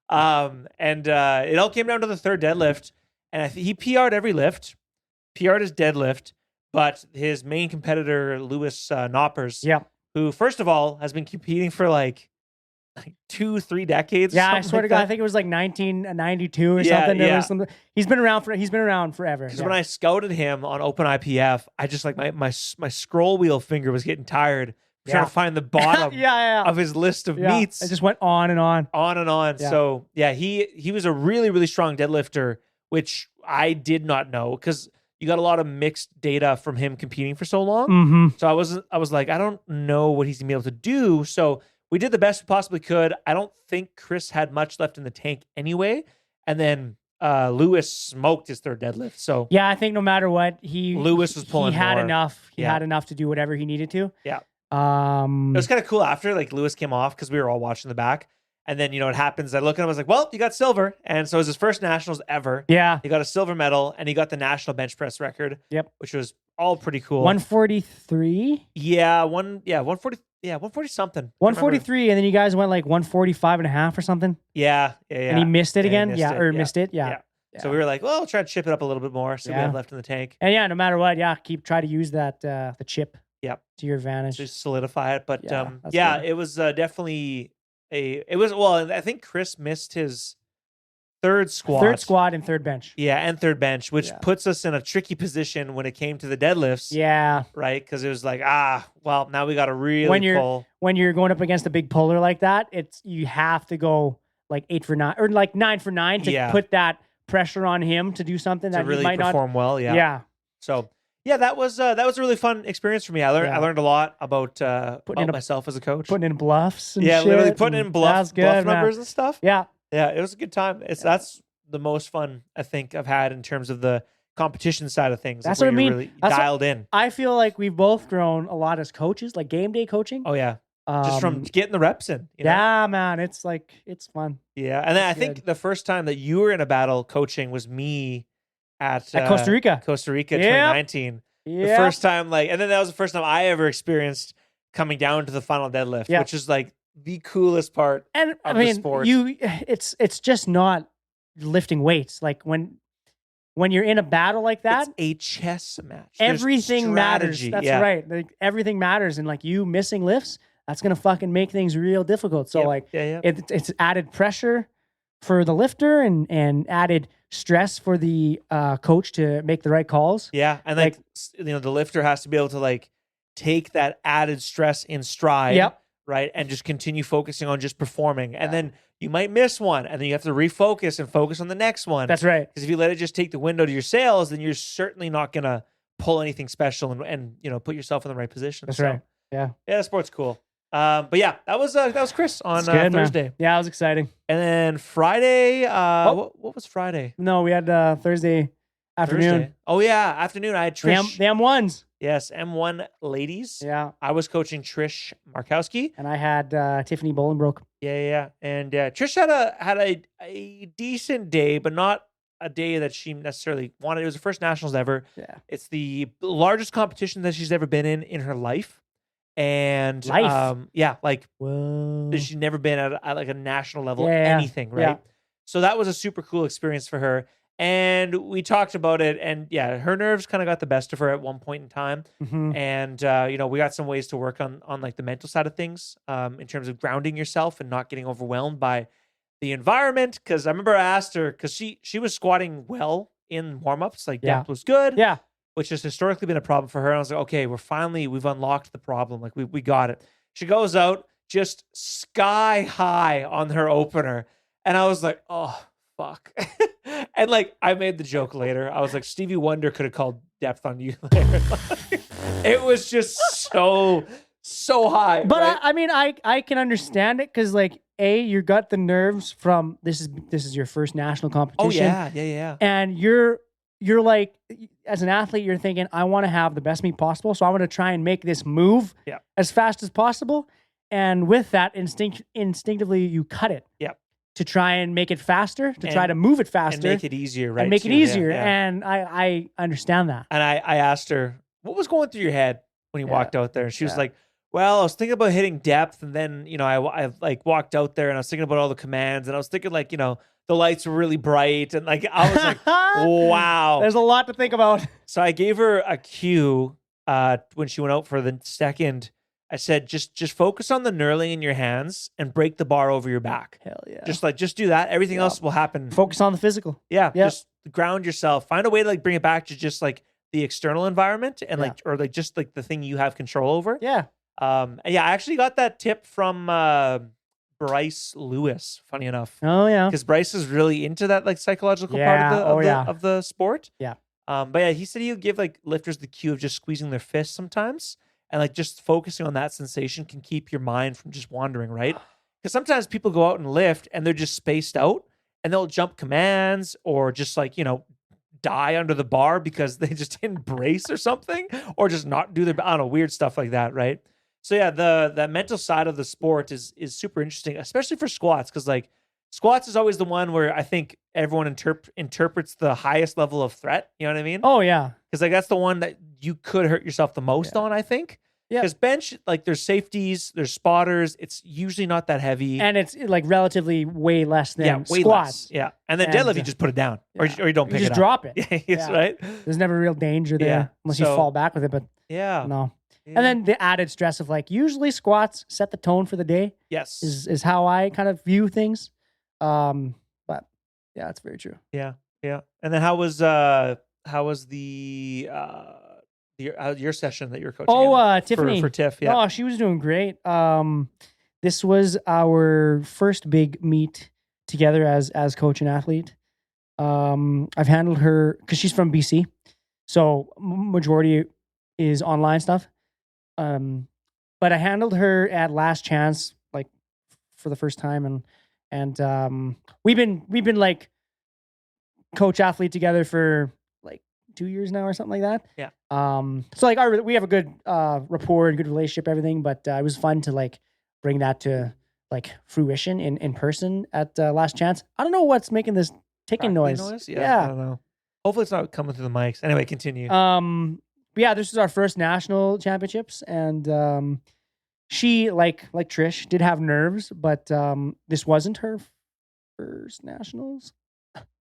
And it all came down to the third deadlift, and he PR'd every lift, PR'd his deadlift, but his main competitor, Lewis Knoppers, who, first of all, has been competing for like 2-3 decades. Yeah, or I something swear like to God, that. I think it was like 1992 or Yeah, something. There yeah. was some. He's been around forever. Because when I scouted him on Open IPF, I just like my scroll wheel finger was getting tired trying Yeah. to find the bottom yeah. of his list of Yeah. meets. It just went on and on. On and on. Yeah. So yeah, he was a really, really strong deadlifter, which I did not know because you got a lot of mixed data from him competing for so long. Mm-hmm. So I was like, I don't know what he's gonna be able to do. So we did the best we possibly could. I don't think Chris had much left in the tank anyway. And then Lewis smoked his third deadlift. So Yeah, I think no matter what, Lewis was pulling He had more. enough. He Yeah. had enough to do whatever he needed to. Yeah. It Um. was kind of cool after like Lewis came off because we were all watching the back. And then, it happens. I look at him, I was like, well, you got silver. And so it was his first nationals ever. Yeah. He got a silver medal and he got the national bench press record. Yep. Which was all pretty cool. 143. Yeah, 140. Yeah, 140 something. 143, and then you guys went like 145 and a half or something. Yeah. And he missed it again. Missed it. Yeah. So we were like, well, we'll try to chip it up a little bit more. So we have left in the tank. And yeah, no matter what, try to use that the chip. Yep. To your advantage. Just solidify it. But good. it was definitely I think Chris missed his third squat. Third squat and third bench. Yeah, and third bench, which puts us in a tricky position when it came to the deadlifts. Yeah. Right? Because it was like, well, now we got to really pull. When you're going up against a big puller like that, you have to go like 8 for 9 or like 9 for 9 to put that pressure on him to do something that really he might perform well. Yeah. Yeah. So yeah, that was a really fun experience for me. I learned a lot about myself as a coach. Putting in bluffs and literally putting in bluff numbers and stuff. Yeah. Yeah, it was a good time. That's the most fun I think I've had in terms of the competition side of things. That's what I mean. Really dialed in. I feel like we've both grown a lot as coaches, like game day coaching. Oh yeah. Just from getting the reps in. Yeah, man. It's fun. Yeah. And then I think the first time that you were in a battle coaching was me at Costa Rica. 2019. Yep. The first time, and then that was the first time I ever experienced coming down to the final deadlift, which is like the coolest part of the sport. It's just not lifting weights. Like when you're in a battle like that, it's a chess match. Everything matters. That's right. Like, everything matters, and like you missing lifts, that's gonna fucking make things real difficult. So it's added pressure for the lifter and added stress for the coach to make the right calls. Yeah, and the lifter has to be able to take that added stress in stride. Yep. Right, and just continue focusing on just performing, and then you might miss one, and then you have to refocus and focus on the next one. That's right. Because if you let it just take the wind out of your sails, then you're certainly not gonna pull anything special and put yourself in the right position. That's right. Yeah. Yeah, the sport's cool. But yeah, that was Chris on Thursday. Man. Yeah, it was exciting. And then Friday, what was Friday? No, we had Thursday afternoon. Thursday. Oh yeah, afternoon. I had Trish. The M1s. Yes, M1 ladies. Yeah. I was coaching Trish Markowski. And I had Tiffany Bolenbrook. Yeah. And Trish had a decent day, but not a day that she necessarily wanted. It was her first nationals ever. Yeah. It's the largest competition that she's ever been in her life. And Whoa. she's never been at like a national level anything, right? Yeah. So that was a super cool experience for her. And we talked about it, and her nerves kind of got the best of her at one point in time. Mm-hmm. And we got some ways to work on like the mental side of things, in terms of grounding yourself and not getting overwhelmed by the environment. Because I remember I asked her, because she was squatting well in warm-ups, like depth was good, which has historically been a problem for her. And I was like, okay, we've unlocked the problem, like we got it. She goes out just sky high on her opener, and I was like, oh fuck. And I made the joke later. I was like, Stevie Wonder could have called depth on you later. It was just so high. But right? I can understand it because you got the nerves from this is your first national competition. Oh yeah. And you're like, as an athlete, you're thinking, I want to have the best meet possible, so I want to try and make this move as fast as possible. And with that, instinctively you cut it. Yeah. To try and make it faster, try to move it faster. And make it easier, right? And make it easier. Yeah. And I understand that. And I asked her, what was going through your head when you walked out there? And she was like, well, I was thinking about hitting depth. And then, I walked out there and I was thinking about all the commands. And I was thinking the lights were really bright. And I was like, wow. There's a lot to think about. So I gave her a cue when she went out for the second. I said, just focus on the knurling in your hands and break the bar over your back. Hell yeah. Just do that. Everything else will happen. Focus on the physical. Yeah. Yep. Just ground yourself. Find a way to like bring it back to just like the external environment and like, or like just like the thing you have control over. Yeah. I actually got that tip from Bryce Lewis, funny enough. Oh yeah. Because Bryce is really into that like psychological part of the sport. Yeah. But yeah, he said he'll give like lifters the cue of just squeezing their fists sometimes. And like just focusing on that sensation can keep your mind from just wandering, right? Because sometimes people go out and lift and they're just spaced out and they'll jump commands or just like, die under the bar because they just didn't brace or something, or just not do their, I don't know, weird stuff like that, right? So yeah, the mental side of the sport is super interesting, especially for squats, because like squats is always the one where I think everyone interprets the highest level of threat. You know what I mean? Oh yeah. Because like that's the one that you could hurt yourself the most on, I think. Yeah. Because bench, like there's safeties, there's spotters. It's usually not that heavy, and it's like relatively way less than way squats. Less. Yeah, and then deadlift, you just put it down, or you don't pick it up. You just drop it. Yes, right. There's never real danger there unless you fall back with it. But no. Yeah. And then the added stress of like usually squats set the tone for the day. Yes, is how I kind of view things. But yeah, it's very true. Yeah. And then how was the your session that you're coaching? Oh, Tiffany for Tiff. Yeah. Oh, she was doing great. This was our first big meet together as coach and athlete. I've handled her because she's from BC, so majority is online stuff. But I handled her at Last Chance like for the first time, and we've been like coach athlete together for like 2 years now or something like that. Yeah. So like we have a good rapport and good relationship, everything, but it was fun to like bring that to like fruition in person at Last Chance. I don't know what's making this ticking noise. Yeah. I don't know. Hopefully it's not coming through the mics. Anyway, continue. But yeah, this is our first national championships, and she like Trish did have nerves, but this wasn't her first nationals.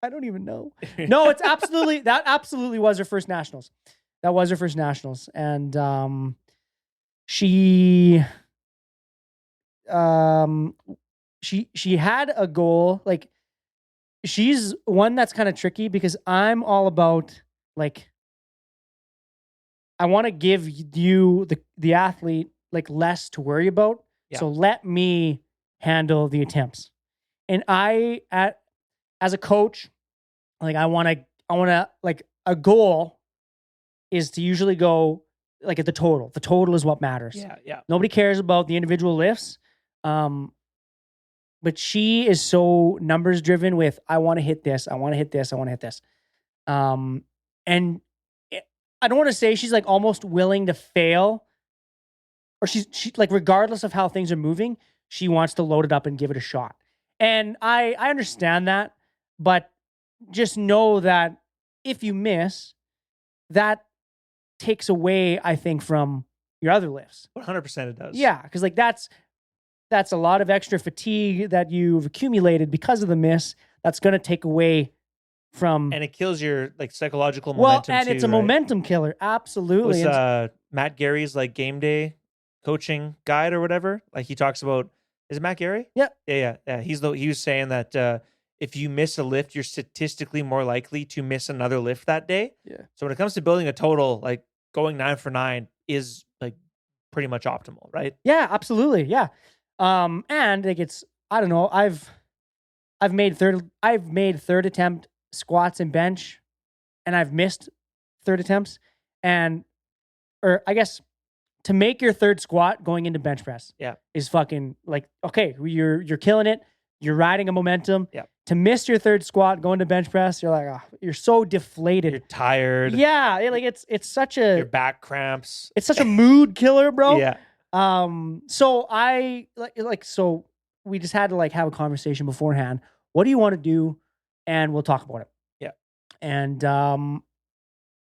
I don't even know. No, it's absolutely was her first nationals. That was her first nationals, and she had a goal. Like she's one that's kind of tricky because I'm all about like I want to give you the athlete like less to worry about. Yeah. So let me handle the attempts. And as a coach, like I want to like a goal is to usually go like at the total. The total is what matters. Yeah. Nobody cares about the individual lifts. But she is so numbers driven with I want to hit this, I want to hit this, I want to hit this. And I don't want to say she's like almost willing to fail, or she like regardless of how things are moving, she wants to load it up and give it a shot. And I understand that, but just know that if you miss, that takes away, I think, from your other lifts. 100% it does. Yeah, because like that's a lot of extra fatigue that you've accumulated because of the miss. That's going to take away from, and it kills your like psychological momentum. Well, and it's a momentum killer. Absolutely. It was Matt Gary's like game day coaching guide or whatever. Like he talks about, is it Matt Gary? Yeah. Yeah. He was saying that if you miss a lift, you're statistically more likely to miss another lift that day. Yeah. So when it comes to building a total, like going 9 for 9 is like pretty much optimal, right? Yeah, absolutely. Yeah. And like I don't know, I've made third attempt squats and bench, and I've missed third attempts, or I guess to make your third squat going into bench press is fucking like, okay, you're killing it. You're riding a momentum. Yeah. To miss your third squat going to bench press, you're like, oh, you're so deflated. You're tired. Yeah. Like it's such a, your back cramps. It's such a mood killer, bro. Yeah. So I so we just had to like have a conversation beforehand. What do you want to do? And we'll talk about it. Yeah. And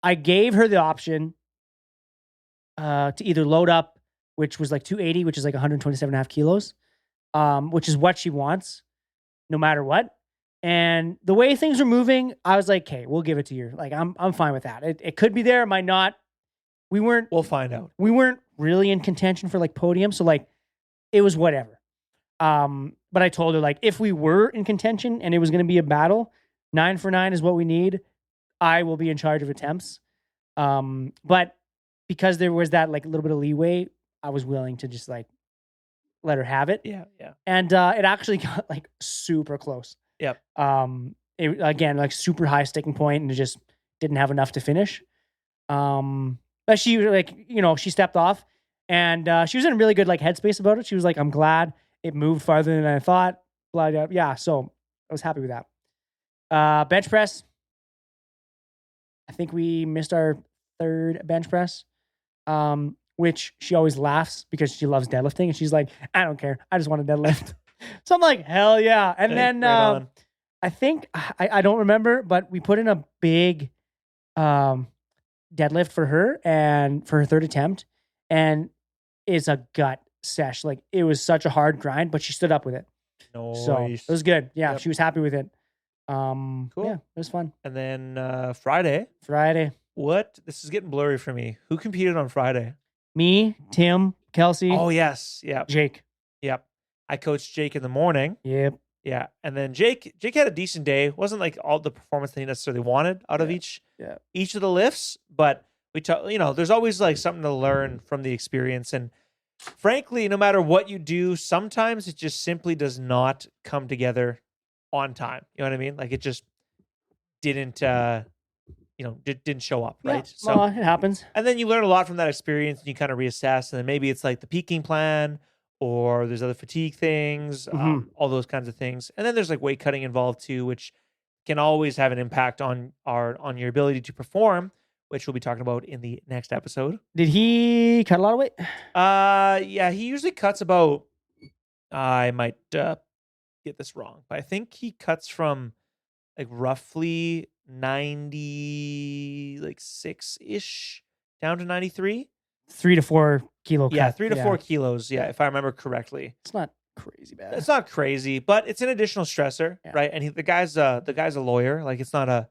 I gave her the option to either load up, which was like 280, which is like 127.5 kilos, which is what she wants, no matter what. And the way things are moving, I was like, okay, we'll give it to you. Like, I'm fine with that. It could be there, it might not. We'll find out. We weren't really in contention for like podium. So like it was whatever. But I told her like if we were in contention and it was going to be a battle, 9 for 9 is what we need. I will be in charge of attempts. But because there was that like a little bit of leeway, I was willing to just like let her have it. Yeah. And it actually got like super close. Yep. It again like super high sticking point, and it just didn't have enough to finish. But she like she stepped off, and she was in a really good like headspace about it. She was like, "I'm glad it moved farther than I thought." Blah, blah, yeah. So I was happy with that. Bench press. I think we missed our third bench press. Which she always laughs because she loves deadlifting, and she's like, "I don't care. I just want to deadlift." So I'm like, "Hell yeah!" And then I think I don't remember, but we put in a big deadlift for her and for her third attempt, and it's a gut sesh. Like it was such a hard grind, but she stood up with it. Nice. So it was good. Yeah, Yep. she was happy with it. Cool. Yeah, it was fun. And then Friday. What? This is getting blurry for me. Who competed on Friday? Me, Tim, Kelsey. Oh, yes. Yeah. Jake. Yep. I coached Jake in the morning. Yep. Yeah. And then Jake had a decent day. Wasn't like all the performance that he necessarily wanted out of each of the lifts, but we talk, there's always like something to learn from the experience. And frankly, no matter what you do, sometimes it just simply does not come together on time. You know what I mean? Like it just didn't didn't show up, right? Yeah, so it happens. And then you learn a lot from that experience, and you kind of reassess. And then maybe it's like the peaking plan, or there's other fatigue things, all those kinds of things. And then there's like weight cutting involved too, which can always have an impact on your ability to perform, which we'll be talking about in the next episode. Did he cut a lot of weight? Yeah, he usually cuts about. I might get this wrong, but I think he cuts from like roughly 96-ish down to 93. 3 to 4 kilo cut. Yeah, 3 to 4 kilos. Yeah, if I remember correctly. It's not crazy bad. It's not crazy, but it's an additional stressor, right? And the guy's a lawyer. Like it's not a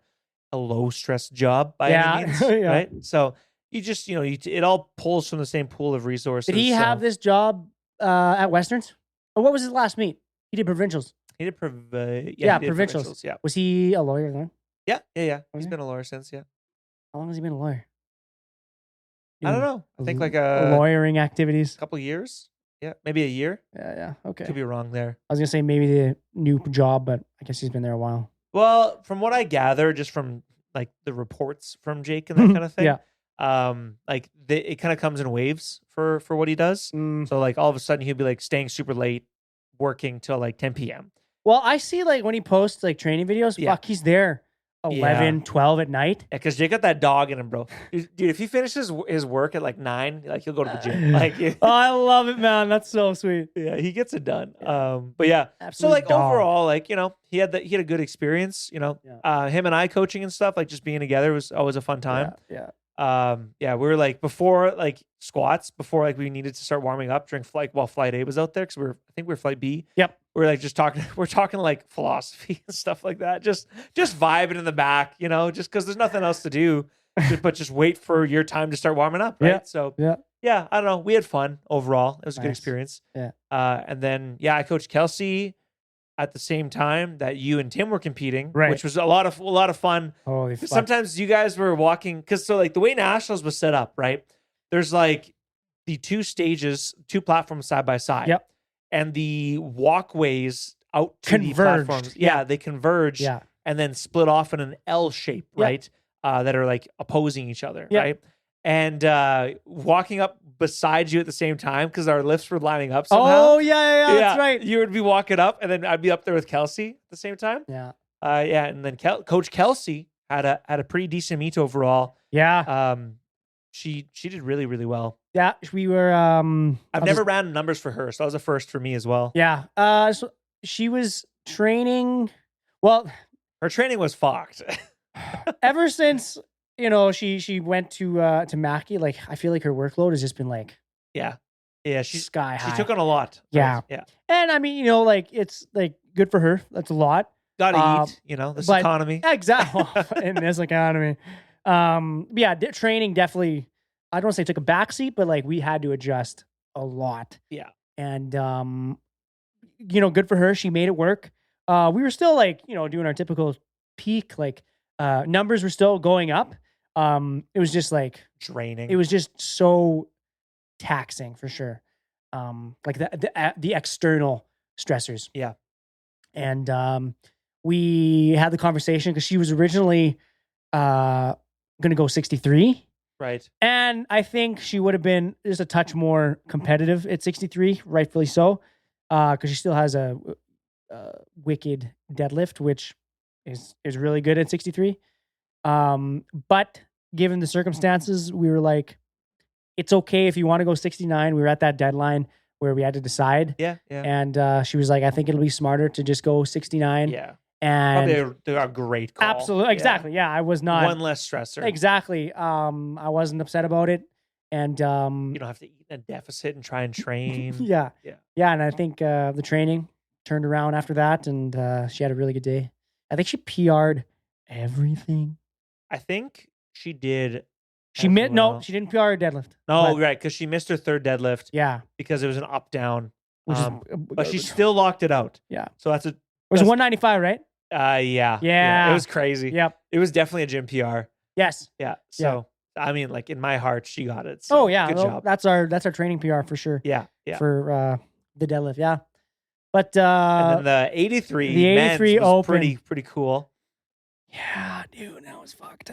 low stress job by any means, right? So you just it all pulls from the same pool of resources. Did he have this job at Westerns? Or what was his last meet? He did provincials. He did provincials. Yeah. Was he a lawyer then? Yeah. He's been a lawyer since. Yeah. How long has he been a lawyer? I don't know. I think like lawyering activities. A couple years. Yeah, maybe a year. Yeah. Okay. Could be wrong there. I was gonna say maybe the new job, but I guess he's been there a while. Well, from what I gather, just from like the reports from Jake and that kind of thing, like it kind of comes in waves for what he does. So like all of a sudden he'll be like staying super late, working till like 10 p.m. Well, I see like when he posts like training videos, fuck, he's there 11, 12 at night. Yeah, because Jake got that dog in him, bro. Dude, if he finishes his work at like 9, like he'll go to the gym. Like, oh, I love it, man. That's so sweet. Yeah, he gets it done. But yeah, absolute so like dog. overall, like he had a good experience. Him and I coaching and stuff, like just being together was always a fun time. Yeah. We were like before like squats, before like we needed to start warming up during flight while flight A was out there, because I think we were flight B. Yep. We're like just talking. We're talking like philosophy and stuff like that. Just vibing in the back, just because there's nothing else to do, but just wait for your time to start warming up, right? Yeah. So yeah, I don't know. We had fun overall. It was a good experience. Yeah. And then I coached Kelsey at the same time that you and Tim were competing, right, which was a lot of fun. Holy fuck. Sometimes you guys were walking, because so like the way Nationals was set up, right? There's like the two platforms side by side. Yep. And the walkways out to Converged. the platforms, they converge, and then split off in an L shape, right? That are like opposing each other, right? And walking up beside you at the same time, because our lifts were lining up somehow. Oh yeah, that's right. You would be walking up, and then I'd be up there with Kelsey at the same time. Yeah. And then Coach Kelsey had a pretty decent meet overall. Yeah. She did really, really well. Yeah, we were. I've never ran numbers for her, so that was a first for me as well. Yeah. So she was training. Well, her training was fucked. Ever since she went to Mackie, like I feel like her workload has just been like she's sky high. She took on a lot. Yeah. And I mean, like it's like good for her. That's a lot. Gotta eat. This economy. Exactly. In this economy. Training definitely I don't want to say took a backseat, but like we had to adjust a lot. Yeah. And good for her. She made it work. We were still like, doing our typical peak, like numbers were still going up. It was just like Draining. it was just so taxing for sure. Like the external stressors. Yeah. And we had the conversation because she was originally going to go 63. Right. And I think she would have been just a touch more competitive at 63, rightfully so, because she still has a wicked deadlift, which is really good at 63. But given the circumstances, we were like, it's okay if you want to go 69. We were at that deadline where we had to decide. Yeah. Yeah. And she was like, I think it'll be smarter to just go 69. Yeah. And Probably a great call. absolutely, exactly. Yeah, I was not one less stressor. exactly. I wasn't upset about it, and You don't have to eat in a deficit and try and train. yeah. Yeah. And I think the training turned around after that, and she had a really good day. I think she PR'd everything. I think she did. She no, she didn't PR her deadlift. No, but, right, because she missed her third deadlift. Yeah, because it was an up down. which is, But she still locked it out. Yeah. So that's it was 195, right? Yeah. Yeah. It was crazy. Yep. It was definitely a gym PR. Yes. Yeah. So I mean, like in my heart, she got it. So oh yeah. Good job. That's our training PR for sure. Yeah. Yeah. For the deadlift. Yeah. But and then the 83. The 83 men's was open. Pretty cool. Yeah, dude, that was fucked.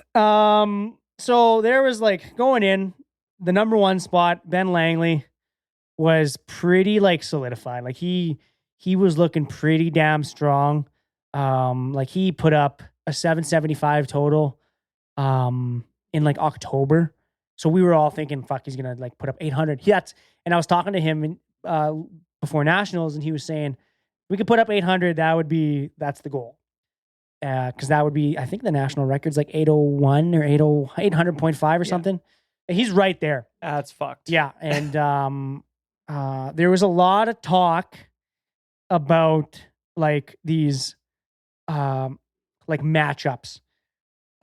So there was like going in the number one spot. Ben Langley was pretty like solidified. Like he was looking pretty damn strong. Like he put up a 775 total in like October. So we were all thinking, fuck, he's gonna like put up 800. And I was talking to him before nationals, and he was saying we could put up 800. That's the goal. Because that would be, I think the national record's like 801 or 800.5 or something. And he's right there. That's fucked. Yeah. And there was a lot of talk about like these like matchups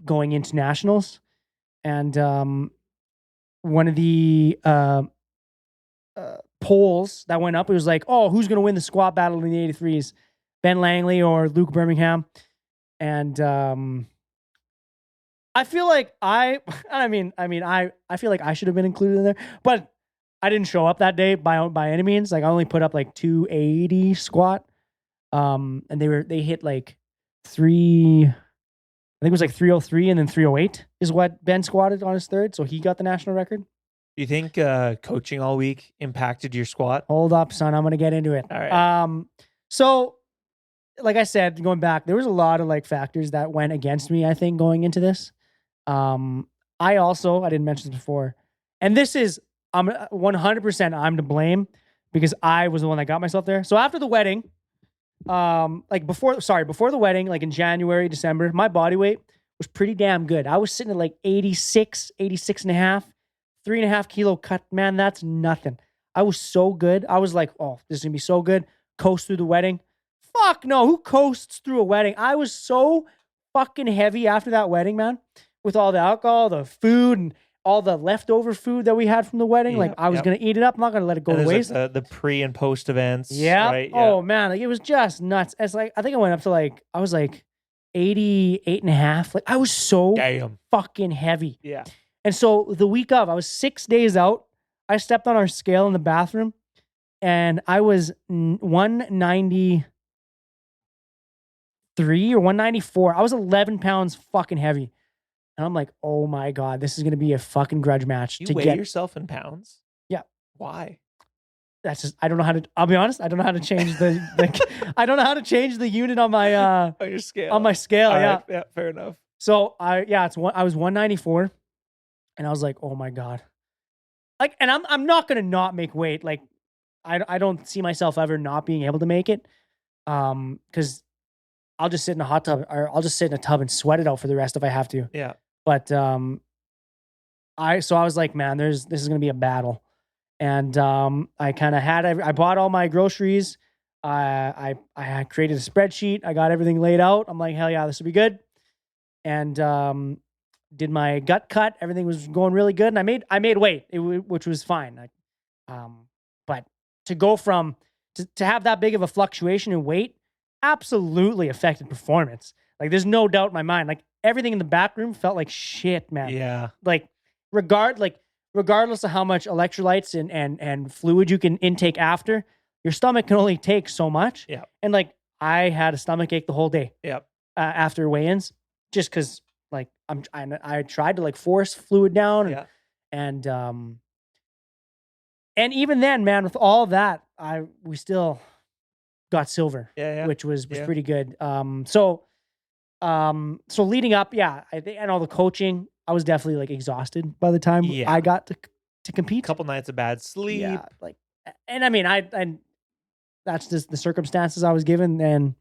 going into nationals. And one of the polls that went up, it was like, oh, who's going to win the squat battle in the 83s? Ben Langley or Luke Birmingham? And I feel like I feel like I should have been included in there, but I didn't show up that day by any means. Like I only put up like 280 squat. And they hit like I think it was like 303 and then 308 is what Ben squatted on his third. So he got the national record. Do you think coaching all week impacted your squat? Hold up, son. I'm going to get into it. All right. So like I said, going back, there was a lot of like factors that went against me, I think, going into this. I didn't mention this before, and this is, 100% I'm to blame because I was the one that got myself there. So after the wedding, before the wedding, like in January, December, my body weight was pretty damn good. I was sitting at like 86 and a half, 3.5 kilo cut. Man, that's nothing. I was so good. I was like, oh, this is gonna be so good. Coast through the wedding. Fuck no, who coasts through a wedding? I was so fucking heavy after that wedding, man, with all the alcohol, the food, and all the leftover food that we had from the wedding. Like I was going to eat it up. I'm not going to let it go to waste. Like the pre and post events. Yeah. Right? Oh man. Like it was just nuts. It's like, I think I went up to I was like 88 and a half. Like I was so fucking heavy. Yeah. And so the week of, I was 6 days out. I stepped on our scale in the bathroom and I was 193 or 194. I was 11 pounds fucking heavy. And I'm like, oh my God, this is going to be a fucking grudge match. You weigh yourself in pounds? Yeah. Why? That's just, I don't know how to, I'll be honest, I don't know how to change I don't know how to change the unit on my, on your scale. On my scale, yeah. Right. Yeah, fair enough. So I was 194 and I was like, oh my God. Like, and I'm not going to not make weight. Like, I don't see myself ever not being able to make it. Because I'll just sit in a hot tub or I'll just sit in a tub and sweat it out for the rest if I have to. Yeah. But I was like, man, this is going to be a battle. And I kind of I bought all my groceries. I created a spreadsheet. I got everything laid out. I'm like, hell yeah, this will be good. And did my gut cut. Everything was going really good, and I made weight, which was fine. But to go from to have that big of a fluctuation in weight absolutely affected performance. Like, there's no doubt in my mind. Like, everything in the back room felt like shit, man. Yeah. Like, regardless of how much electrolytes and fluid you can intake after, your stomach can only take so much. Yeah. And like, I had a stomach ache the whole day. Yep. After weigh-ins, just because like I tried to like force fluid down, and even then, man, with all of that, we still got silver, which was pretty good. So leading up, I think, and all the coaching, I was definitely like exhausted by the time I got to compete. A couple nights of bad sleep. Yeah, like, and I mean, I that's just the circumstances I was given, and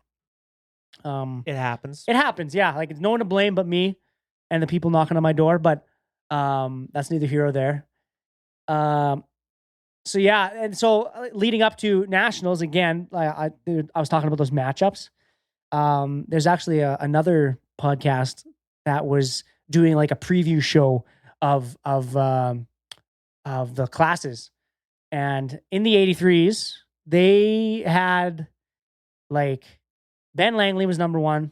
it happens. It happens, yeah. Like, it's no one to blame but me and the people knocking on my door, but that's neither here or there. So yeah, and so leading up to nationals again, I was talking about those matchups. There's actually another podcast that was doing like a preview show of the classes, and in the 83s they had like Ben Langley was number 1,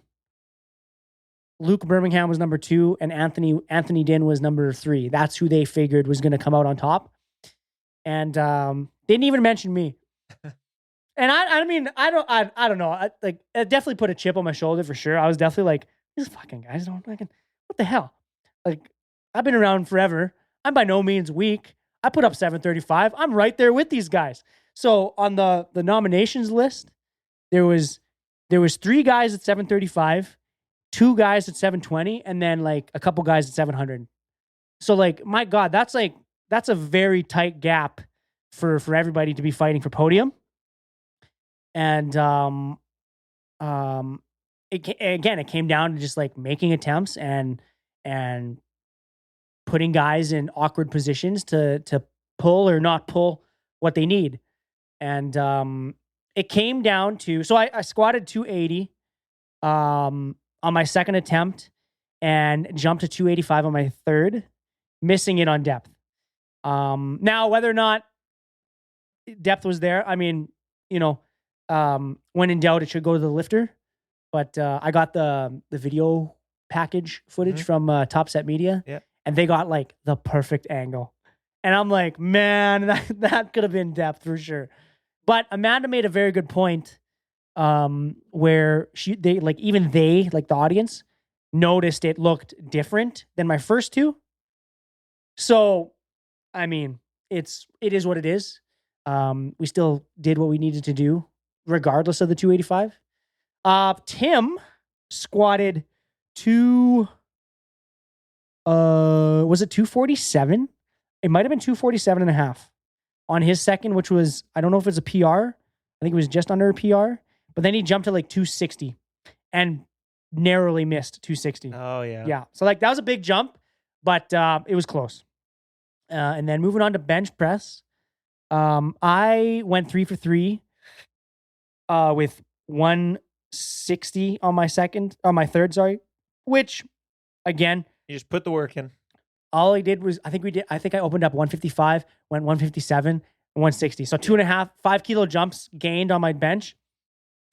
Luke Birmingham was number 2, and Anthony Din was number 3. That's who they figured was going to come out on top. And didn't even mention me. And I mean, I don't know. It definitely put a chip on my shoulder for sure. I was definitely like, these fucking guys don't fucking, what the hell? Like, I've been around forever. I'm by no means weak. I put up 735. I'm right there with these guys. So on the nominations list, there was 3 guys at 735, 2 guys at 720, and then like a couple guys at 700. So like, my God, that's a very tight gap for everybody to be fighting for podium. And it came down to just like making attempts and putting guys in awkward positions to pull or not pull what they need. And it came down to, so I squatted 280 on my second attempt and jumped to 285 on my third, missing it on depth. Now, whether or not depth was there, I mean, when in doubt, it should go to the lifter. But I got the video package footage from Top Set Media, and they got like the perfect angle. And I'm like, man, that could have been depth for sure. But Amanda made a very good point, where the audience noticed it looked different than my first 2. So, I mean, it is what it is. We still did what we needed to do, regardless of the 285. Tim squatted was it 247? It might have been 247 and a half on his second, which was, I don't know if it's a PR. I think it was just under a PR, but then he jumped to like 260 and narrowly missed 260. Oh yeah. Yeah. So like, that was a big jump, but it was close. And then moving on to bench press. I went 3 for 3 with 160 on my third, which again, you just put the work in. All I did was, I think I opened up 155, went 157 and 160. So 5 kilo jumps gained on my bench.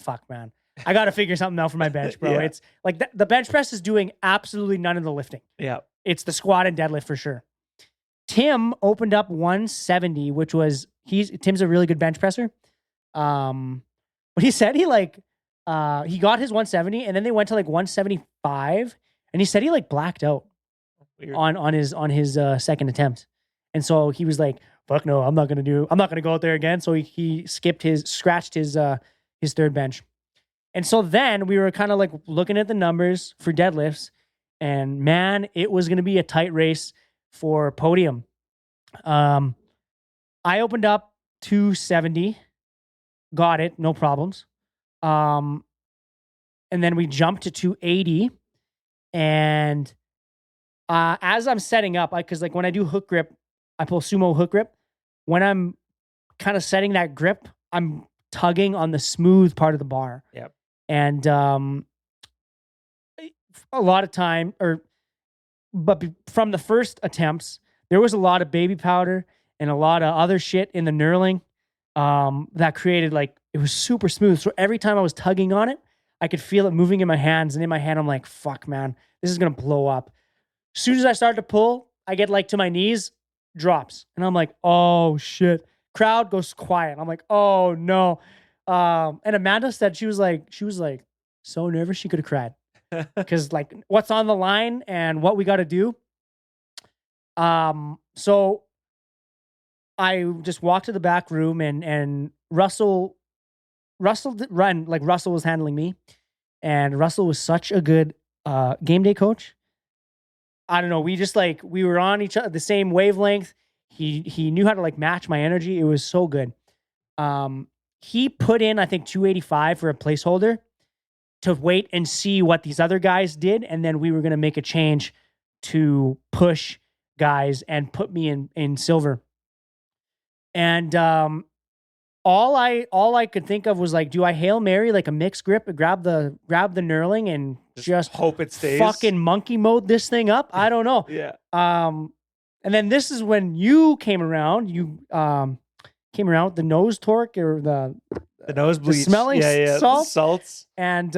Fuck, man. I got to figure something out for my bench, bro. It's like the bench press is doing absolutely none of the lifting. Yeah. It's the squat and deadlift for sure. Tim opened up 170, which was, Tim's a really good bench presser. But he said he got his 170 and then they went to like 175 and he said he like blacked out. Weird. on his second attempt. And so he was like, fuck no, I'm not going to go out there again. So he scratched his third bench. And so then we were kind of like looking at the numbers for deadlifts, and man, it was going to be a tight race for podium. I opened up 270, got it, no problems. And then we jumped to 280, and as I'm setting up, because like when I do hook grip, I pull sumo hook grip. When I'm kind of setting that grip, I'm tugging on the smooth part of the bar. Yep. And a lot of time, or from the first attempts, there was a lot of baby powder and a lot of other shit in the knurling that created like, it was super smooth. So every time I was tugging on it, I could feel it moving in my hands. And in my hand, I'm like, fuck, man, this is going to blow up. As soon as I start to pull, I get like to my knees, drops. And I'm like, oh shit. Crowd goes quiet. I'm like, oh no. And Amanda said she was like so nervous she could have cried. Because like what's on the line and what we got to do. So I just walked to the back room and Russell was handling me, and Russell was such a good game day coach. I don't know. We were on each other the same wavelength. He knew how to like match my energy. It was so good. He put in, I think, 285 for a placeholder to wait and see what these other guys did. And then we were going to make a change to push guys and put me in silver. And all I could think of was like, do I Hail Mary like a mixed grip, grab the knurling and just hope it stays, fucking monkey mode this thing up? I don't know. Yeah. And then this is when you came around. You came around with the nose torque or the nose bleach, the smelling salts. And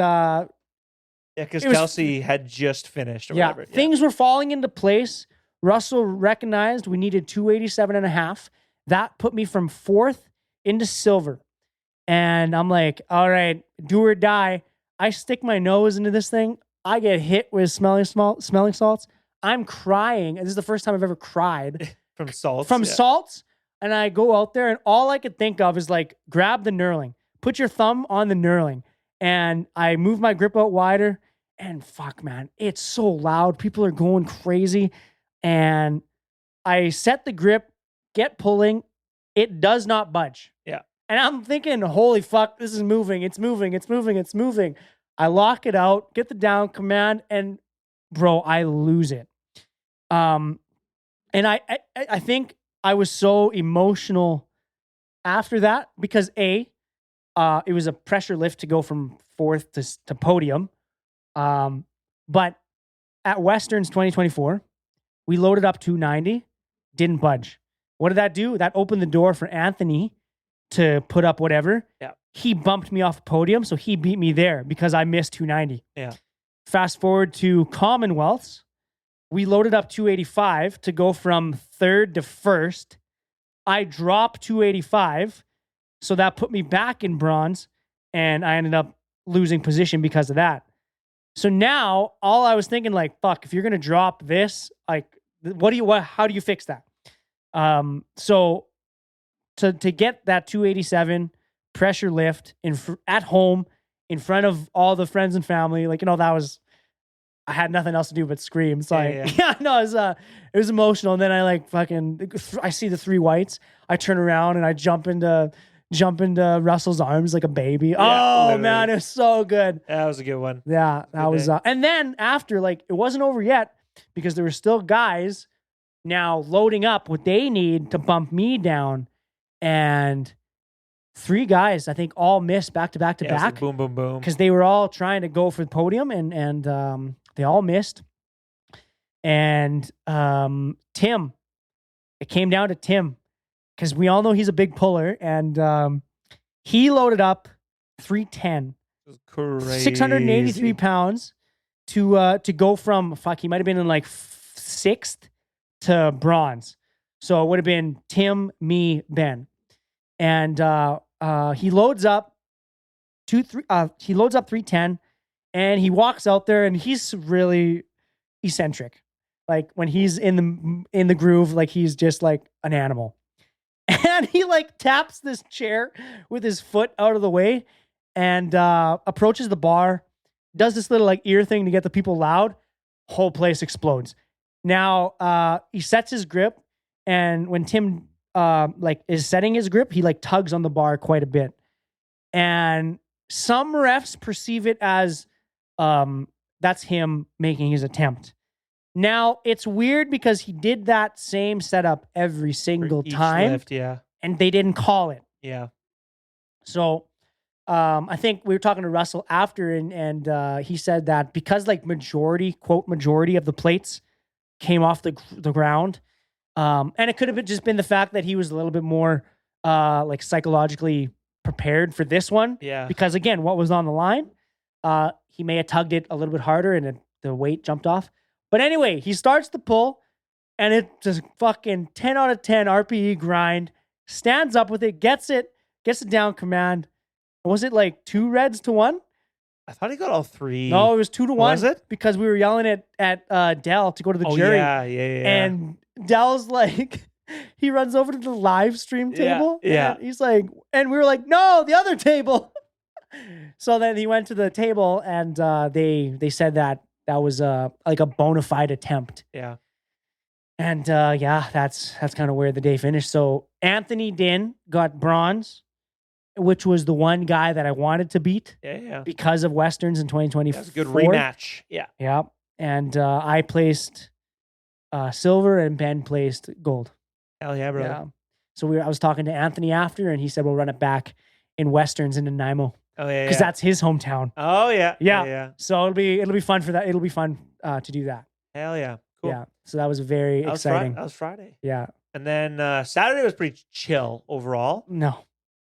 because Kelsey had just finished or whatever. Things were falling into place. Russell recognized we needed 287.5. That put me from 4th into silver. And I'm like, all right, do or die. I stick my nose into this thing. I get hit with smelling salts. I'm crying. And this is the first time I've ever cried. From salts? Salts. And I go out there and all I could think of is like, grab the knurling. Put your thumb on the knurling. And I move my grip out wider. And fuck, man, it's so loud. People are going crazy. And I set the grip, get pulling. It does not budge. Yeah. And I'm thinking, holy fuck, this is moving. It's moving. It's moving. It's moving. I lock it out, get the down command, and bro, I lose it. And I think I was so emotional after that because it was a pressure lift to go from 4th to podium. But at Westerns 2024, we loaded up 290, didn't budge. What did that do? That opened the door for Anthony to put up whatever. Yeah. He bumped me off the podium, so he beat me there because I missed 290. Yeah. Fast forward to Commonwealths. We loaded up 285 to go from 3rd to 1st. I dropped 285, so that put me back in bronze, and I ended up losing position because of that. So now, all I was thinking, like, fuck, if you're gonna drop this, like, how do you fix that? So to get that 287 pressure lift at home in front of all the friends and family, like, that was, I had nothing else to do but scream. So it was emotional. And then I like I see the 3 whites. I turn around and I jump into Russell's arms like a baby. Yeah, oh literally. Man, it was so good. That was a good one. Yeah, that was. And then after, like, it wasn't over yet because there were still guys now loading up what they need to bump me down, and 3 guys, I think, all missed back to back. Like boom, boom, boom. Because they were all trying to go for the podium, and they all missed. And Tim, it came down to Tim, because we all know he's a big puller, and he loaded up 310, crazy, 683 pounds to go from he might have been in like 6th to bronze. So it would have been Tim, me, Ben. And he loads up 310, and he walks out there, and he's really eccentric. Like when he's in the groove, like he's just like an animal. And he like taps this chair with his foot out of the way and approaches the bar, does this little like ear thing to get the people loud. Whole place explodes. Now he sets his grip, and when Tim is setting his grip, he like tugs on the bar quite a bit. And some refs perceive it as that's him making his attempt. Now, it's weird because he did that same setup every single time. Lift, yeah. And they didn't call it. Yeah. So I think we were talking to Russell after, and he said that because like majority of the plates came off the ground. And it could have just been the fact that he was a little bit more like psychologically prepared for this one. Yeah. Because again, what was on the line, he may have tugged it a little bit harder and the weight jumped off. But anyway, he starts the pull and it's just fucking 10 out of 10 RPE grind, stands up with it, gets it down command. Was it like 2 reds to 1? I thought he got all 3. No, it was 2 to 1. Was it? Because we were yelling at Dell to go to the jury. Yeah. And Dell's like, he runs over to the live stream table. Yeah. And he's like, and we were like, no, the other table. So then he went to the table and they said that was like a bona fide attempt. Yeah. And that's kind of where the day finished. So Anthony Din got bronze, which was the one guy that I wanted to beat. Yeah. Because of Westerns in 2024. That's a good rematch. Yeah. Yeah. And I placed silver and Ben placed gold. Hell yeah, bro. Yeah. So I was talking to Anthony after, and he said we'll run it back in Westerns in Nanaimo. Oh yeah. Because that's his hometown. Oh yeah. Yeah. So it'll be fun for that. It'll be fun to do that. Hell yeah. Cool. Yeah. So that was very exciting. That was Friday. Yeah. And then Saturday was pretty chill overall. No.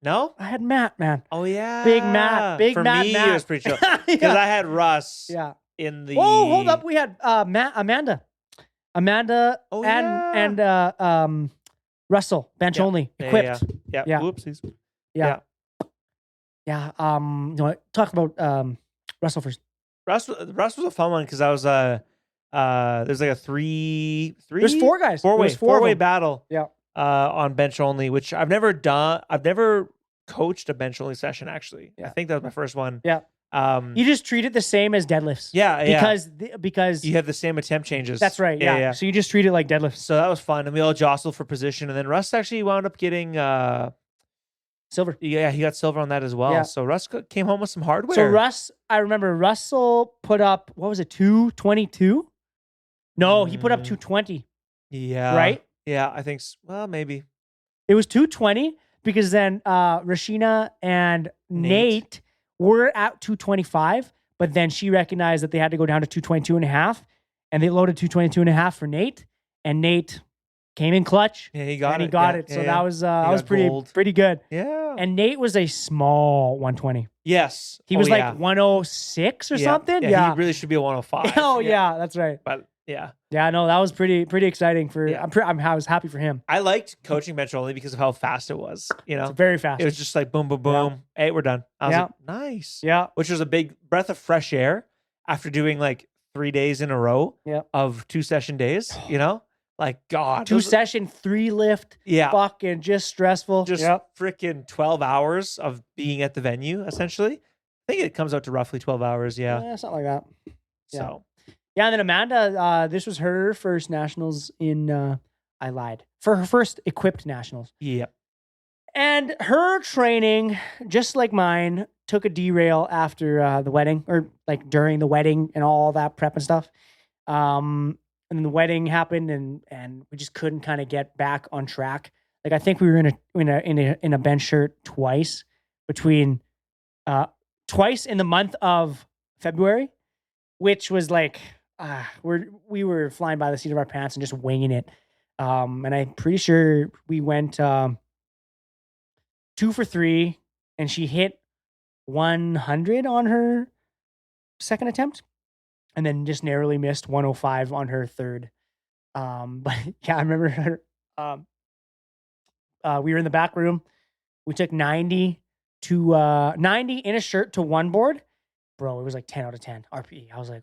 No? I had Matt, man. Oh yeah. Big Matt. For me, it was pretty chill. Because I had Russ in the Oh, hold up. We had Amanda. Oh, and Russell, bench only, equipped. Yeah. Whoopsies. Yeah. You know, talk about Russell first. Russ was a fun one because I was there's like a three. There's 4 guys. Four-way battle. Yeah. On bench only, which I've never done. I've never coached a bench only session actually. Yeah. I think that was my first one. Yeah. You just treat it the same as deadlifts. Yeah. Because you have the same attempt changes. That's right. Yeah. So you just treat it like deadlifts. So that was fun, and we all jostled for position, and then Russ actually wound up getting silver. Yeah, he got silver on that as well. Yeah. So Russ came home with some hardware. So I remember Russell put up, what was it, 222? No, he put up 220. Yeah. Right? Yeah, I think so. Well, maybe. It was 220 because then Rashina and Nate were at 225, but then she recognized that they had to go down to 222 and a half, and they loaded 222 and a half for Nate, and Nate came in clutch. Yeah, he got it. He got it. So that was pretty good. Yeah. And Nate was a small 120. Yes. He was like 106 or something. Yeah. He really should be a 105. Oh yeah, that's right. But yeah. Yeah, no, that was pretty exciting for. Yeah. I was happy for him. I liked coaching bench only because of how fast it was. You know, it's very fast. It was just like boom, boom, boom. Yeah. Hey, we're done. I was like, nice. Yeah, which was a big breath of fresh air after doing like 3 days in a row. Of 2 session days. You know, like God, 2 session, 3 lift. Yeah, fucking just stressful. Just freaking 12 hours of being at the venue. Essentially, I think it comes out to roughly 12 hours. Yeah, something like that. So. Yeah, and then Amanda, this was her first nationals I lied. For her first equipped nationals. Yep. And her training, just like mine, took a derail after the wedding, or like during the wedding and all that prep and stuff. And then the wedding happened, and we just couldn't kind of get back on track. Like I think we were in a bench shirt twice in the month of February, which was like. We were flying by the seat of our pants and just winging it. And I'm pretty sure we went 2 for 3, and she hit 100 on her second attempt, and then just narrowly missed 105 on her third. But yeah, I remember her. We were in the back room. We took 90 in a shirt to one board. Bro, it was like 10 out of 10 RPE. I was like,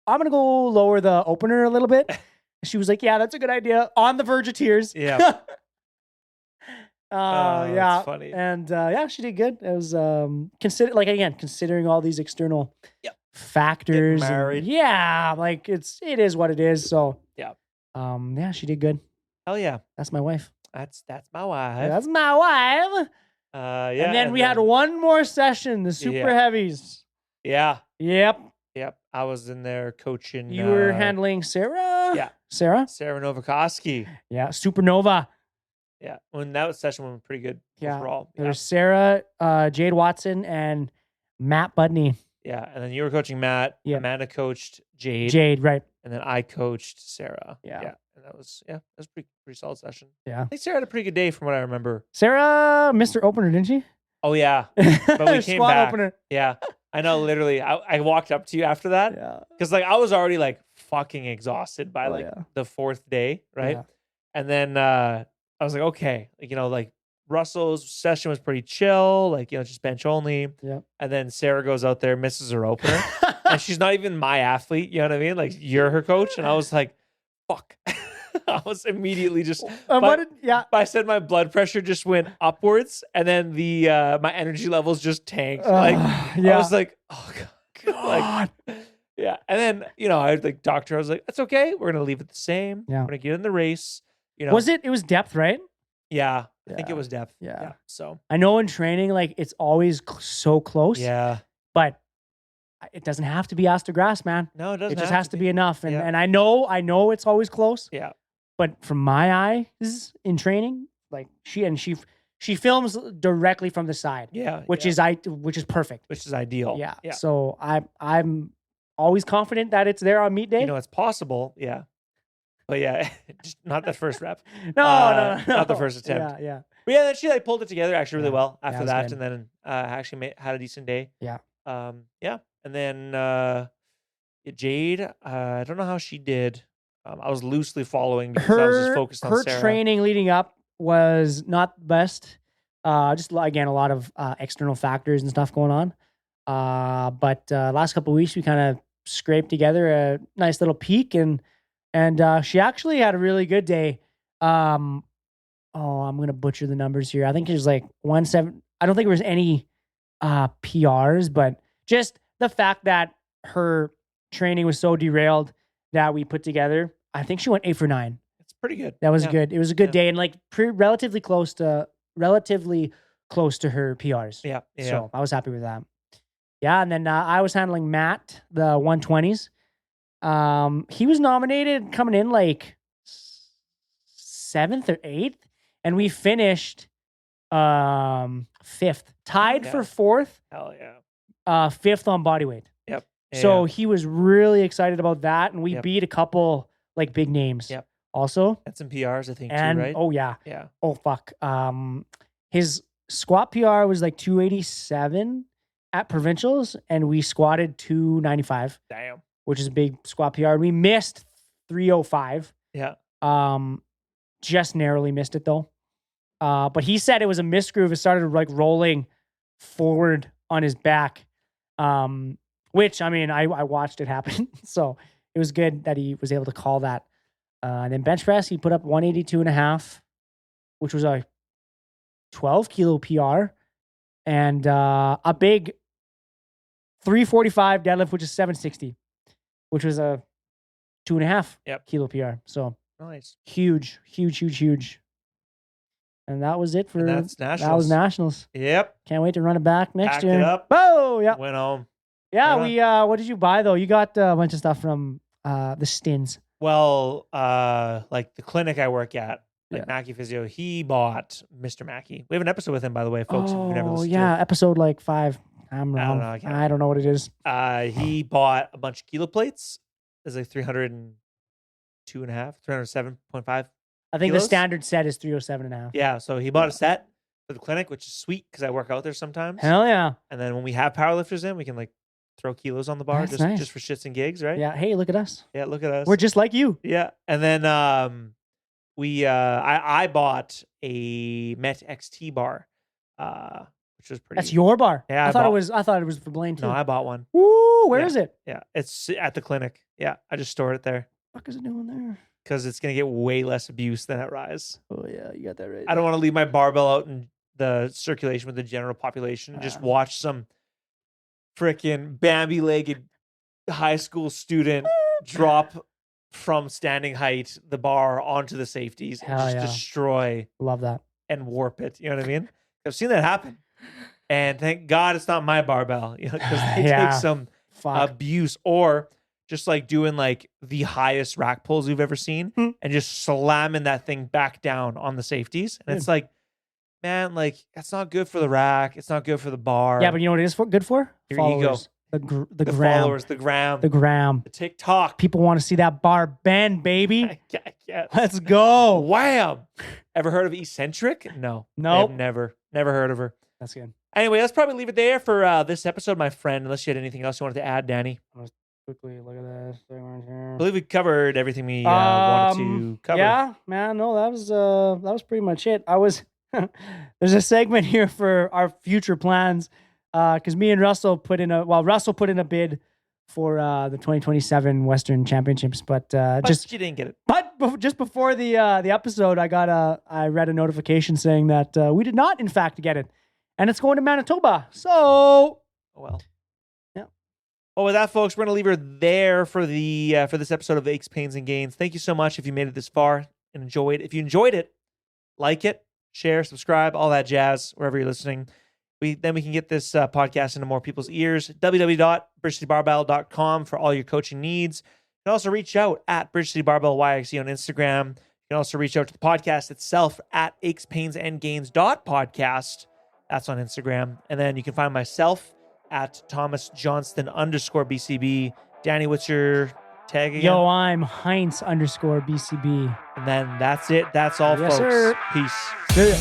I'm going to go lower the opener a little bit. She was like, yeah, that's a good idea. On the verge of tears. Yeah. Yeah. That's funny. And she did good. It was considering all these external factors. Getting married. It is what it is. So she did good. Hell yeah. That's my wife. That's my wife. That's my wife. And then we had one more session, the super heavies. Yeah. Yep. I was in there coaching. You were handling Sarah? Yeah. Sarah Novakoski. Yeah. Supernova. Yeah. When that session went pretty good overall. Yeah. There's Sarah, Jade Watson, and Matt Budney. Yeah. And then you were coaching Matt. Yeah. Amanda coached Jade. Jade, right. and then I coached Sarah. Yeah. And that was pretty solid session. Yeah. I think Sarah had a pretty good day from what I remember. Sarah, Mr. Opener, didn't she? Oh yeah, but we came Squat back. opener. Yeah, I know. Literally, I walked up to you after that Yeah. because like I was already like fucking exhausted by like the fourth day, right? Yeah. And then I was like, okay, like, like Russell's session was pretty chill, like just bench only. Yeah. And then Sarah goes out there, misses her opener, and she's not even my athlete. You know what I mean? Like you're her coach, and I was like, fuck. I was immediately just. I said my blood pressure just went upwards, and then the my energy levels just tanked. I was like, oh god. Like, yeah. And then I had like doctor. I was like, that's okay. We're gonna leave it the same. Yeah. We're gonna get in the race. Was it? It was depth, right? Yeah. I think it was depth. Yeah. So I know in training, like it's always so close. Yeah. But it doesn't have to be ass to grass, man. No, it doesn't. It just has to be enough. And Yeah. and I know it's always close. Yeah. But from my eyes in training, like she films directly from the side. Yeah. Which is perfect. Which is ideal. Yeah. Yeah. So I'm always confident that it's there on meet day. It's possible. Yeah. But yeah, just not that first rep. No. Not the first attempt. Yeah. But yeah, then she like pulled it together actually really well after was that, good. and then actually had a decent day. Yeah. Yeah, and then Jade, I don't know how she did. I was loosely following because I was just focused on Sarah. Her training leading up was not the best. Just again a lot of external factors and stuff going on. But last couple of weeks we kind of scraped together a nice little peak, and she actually had a really good day. I'm gonna butcher the numbers here. I think it was like 1-7. I don't think there was any PRs, but just the fact that her training was so derailed that we put together, I think she went 8 for 9. It's pretty good. That was good. It was a good day, and like relatively close to her PRs. Yeah. So I was happy with that. Yeah, and then I was handling Matt, the 120s. He was nominated coming in like 7th or 8th, and we finished 5th, tied for 4th. Hell yeah. 5th on bodyweight. Yep. So he was really excited about that, and we beat a couple like big names. Yep. Also, and some PRs, I think, and too, right? oh yeah. Yeah. Oh fuck. His squat PR was like 287 at provincials, and we squatted 295. Damn. Which is a big squat PR. We missed 305. Yeah. Just narrowly missed it though. But he said it was a misgroove. It started like rolling forward on his back. Which I mean, I watched it happen. So it was good that he was able to call that. And then bench press, he put up 182.5, which was a 12 kilo PR, and a big 345 deadlift, which is 760, which was a 2.5 kilo PR. So nice, huge. And that was it for that's nationals. That was nationals. Yep. Can't wait to run it back next Packed year. It up. Oh yeah. Went home. Yeah, we. What did you buy though? You got a bunch of stuff from the Stins. Well, like the clinic I work at, like Mackie Physio, he bought Mr. Mackie. We have an episode with him, by the way, folks. If you've never listened to it. Episode like 5. I'm wrong. I don't know what it is. He bought a bunch of kilo plates. It's like 302.5, 307.5. I think the standard set is 307.5. Yeah, so he bought a set for the clinic, which is sweet because I work out there sometimes. Hell yeah! And then when we have powerlifters in, we can like throw kilos on the bar just for shits and gigs, right? Yeah. Hey, look at us. Yeah, look at us. We're just like you. Yeah, and then I bought a Met XT bar, which was pretty. That's your bar. Yeah, I thought it was for Blaine too. No, I bought one. Woo! Where is it? Yeah, it's at the clinic. Yeah, I just stored it there. What the fuck is it doing there? Because it's gonna get way less abuse than at Rise. Oh yeah, you got that right. I don't want to leave my barbell out in the circulation with the general population and just watch some freaking Bambi-legged high school student drop from standing height the bar onto the safeties and just destroy. Love that. And warp it. You know what I mean? I've seen that happen. And thank God it's not my barbell, because they take some abuse, or just like doing like the highest rack pulls you've ever seen and just slamming that thing back down on the safeties. And it's like, man, like that's not good for the rack. It's not good for the bar. Yeah, but you know what it is good for? Your followers. ego. the the gram, followers, the gram, the gram. the TikTok. People want to see that bar bend, baby. Yes. Let's go. Wham! Ever heard of Eccentric? No. Nope. I've never heard of her. That's good. Anyway, let's probably leave it there for this episode, my friend, unless you had anything else you wanted to add, Danny. Quickly look at this thing right here. I believe we covered everything we wanted to cover. Yeah, man. No, that was pretty much it. There's a segment here for our future plans because me and Russell put in a bid for the 2027 Western Championships, but you didn't get it. But just before the episode, I read a notification saying that we did not, in fact, get it, and it's going to Manitoba. So, oh well. Well, with that, folks, we're going to leave her there for this episode of Aches, Pains, and Gains. Thank you so much if you made it this far and enjoyed. If you enjoyed it, like it, share, subscribe, all that jazz, wherever you're listening. Then we can get this podcast into more people's ears. www.bridgecitybarbell.com for all your coaching needs. You can also reach out at Bridge City Barbell YXE on Instagram. You can also reach out to the podcast itself at achespainsandgains.podcast. That's on Instagram. And then you can find myself at ThomasJohnston_BCB. Danny, what's your tag again? Yo, I'm Heinz_BCB. And then that's it. That's all, yes, folks. Sir. Peace. See ya.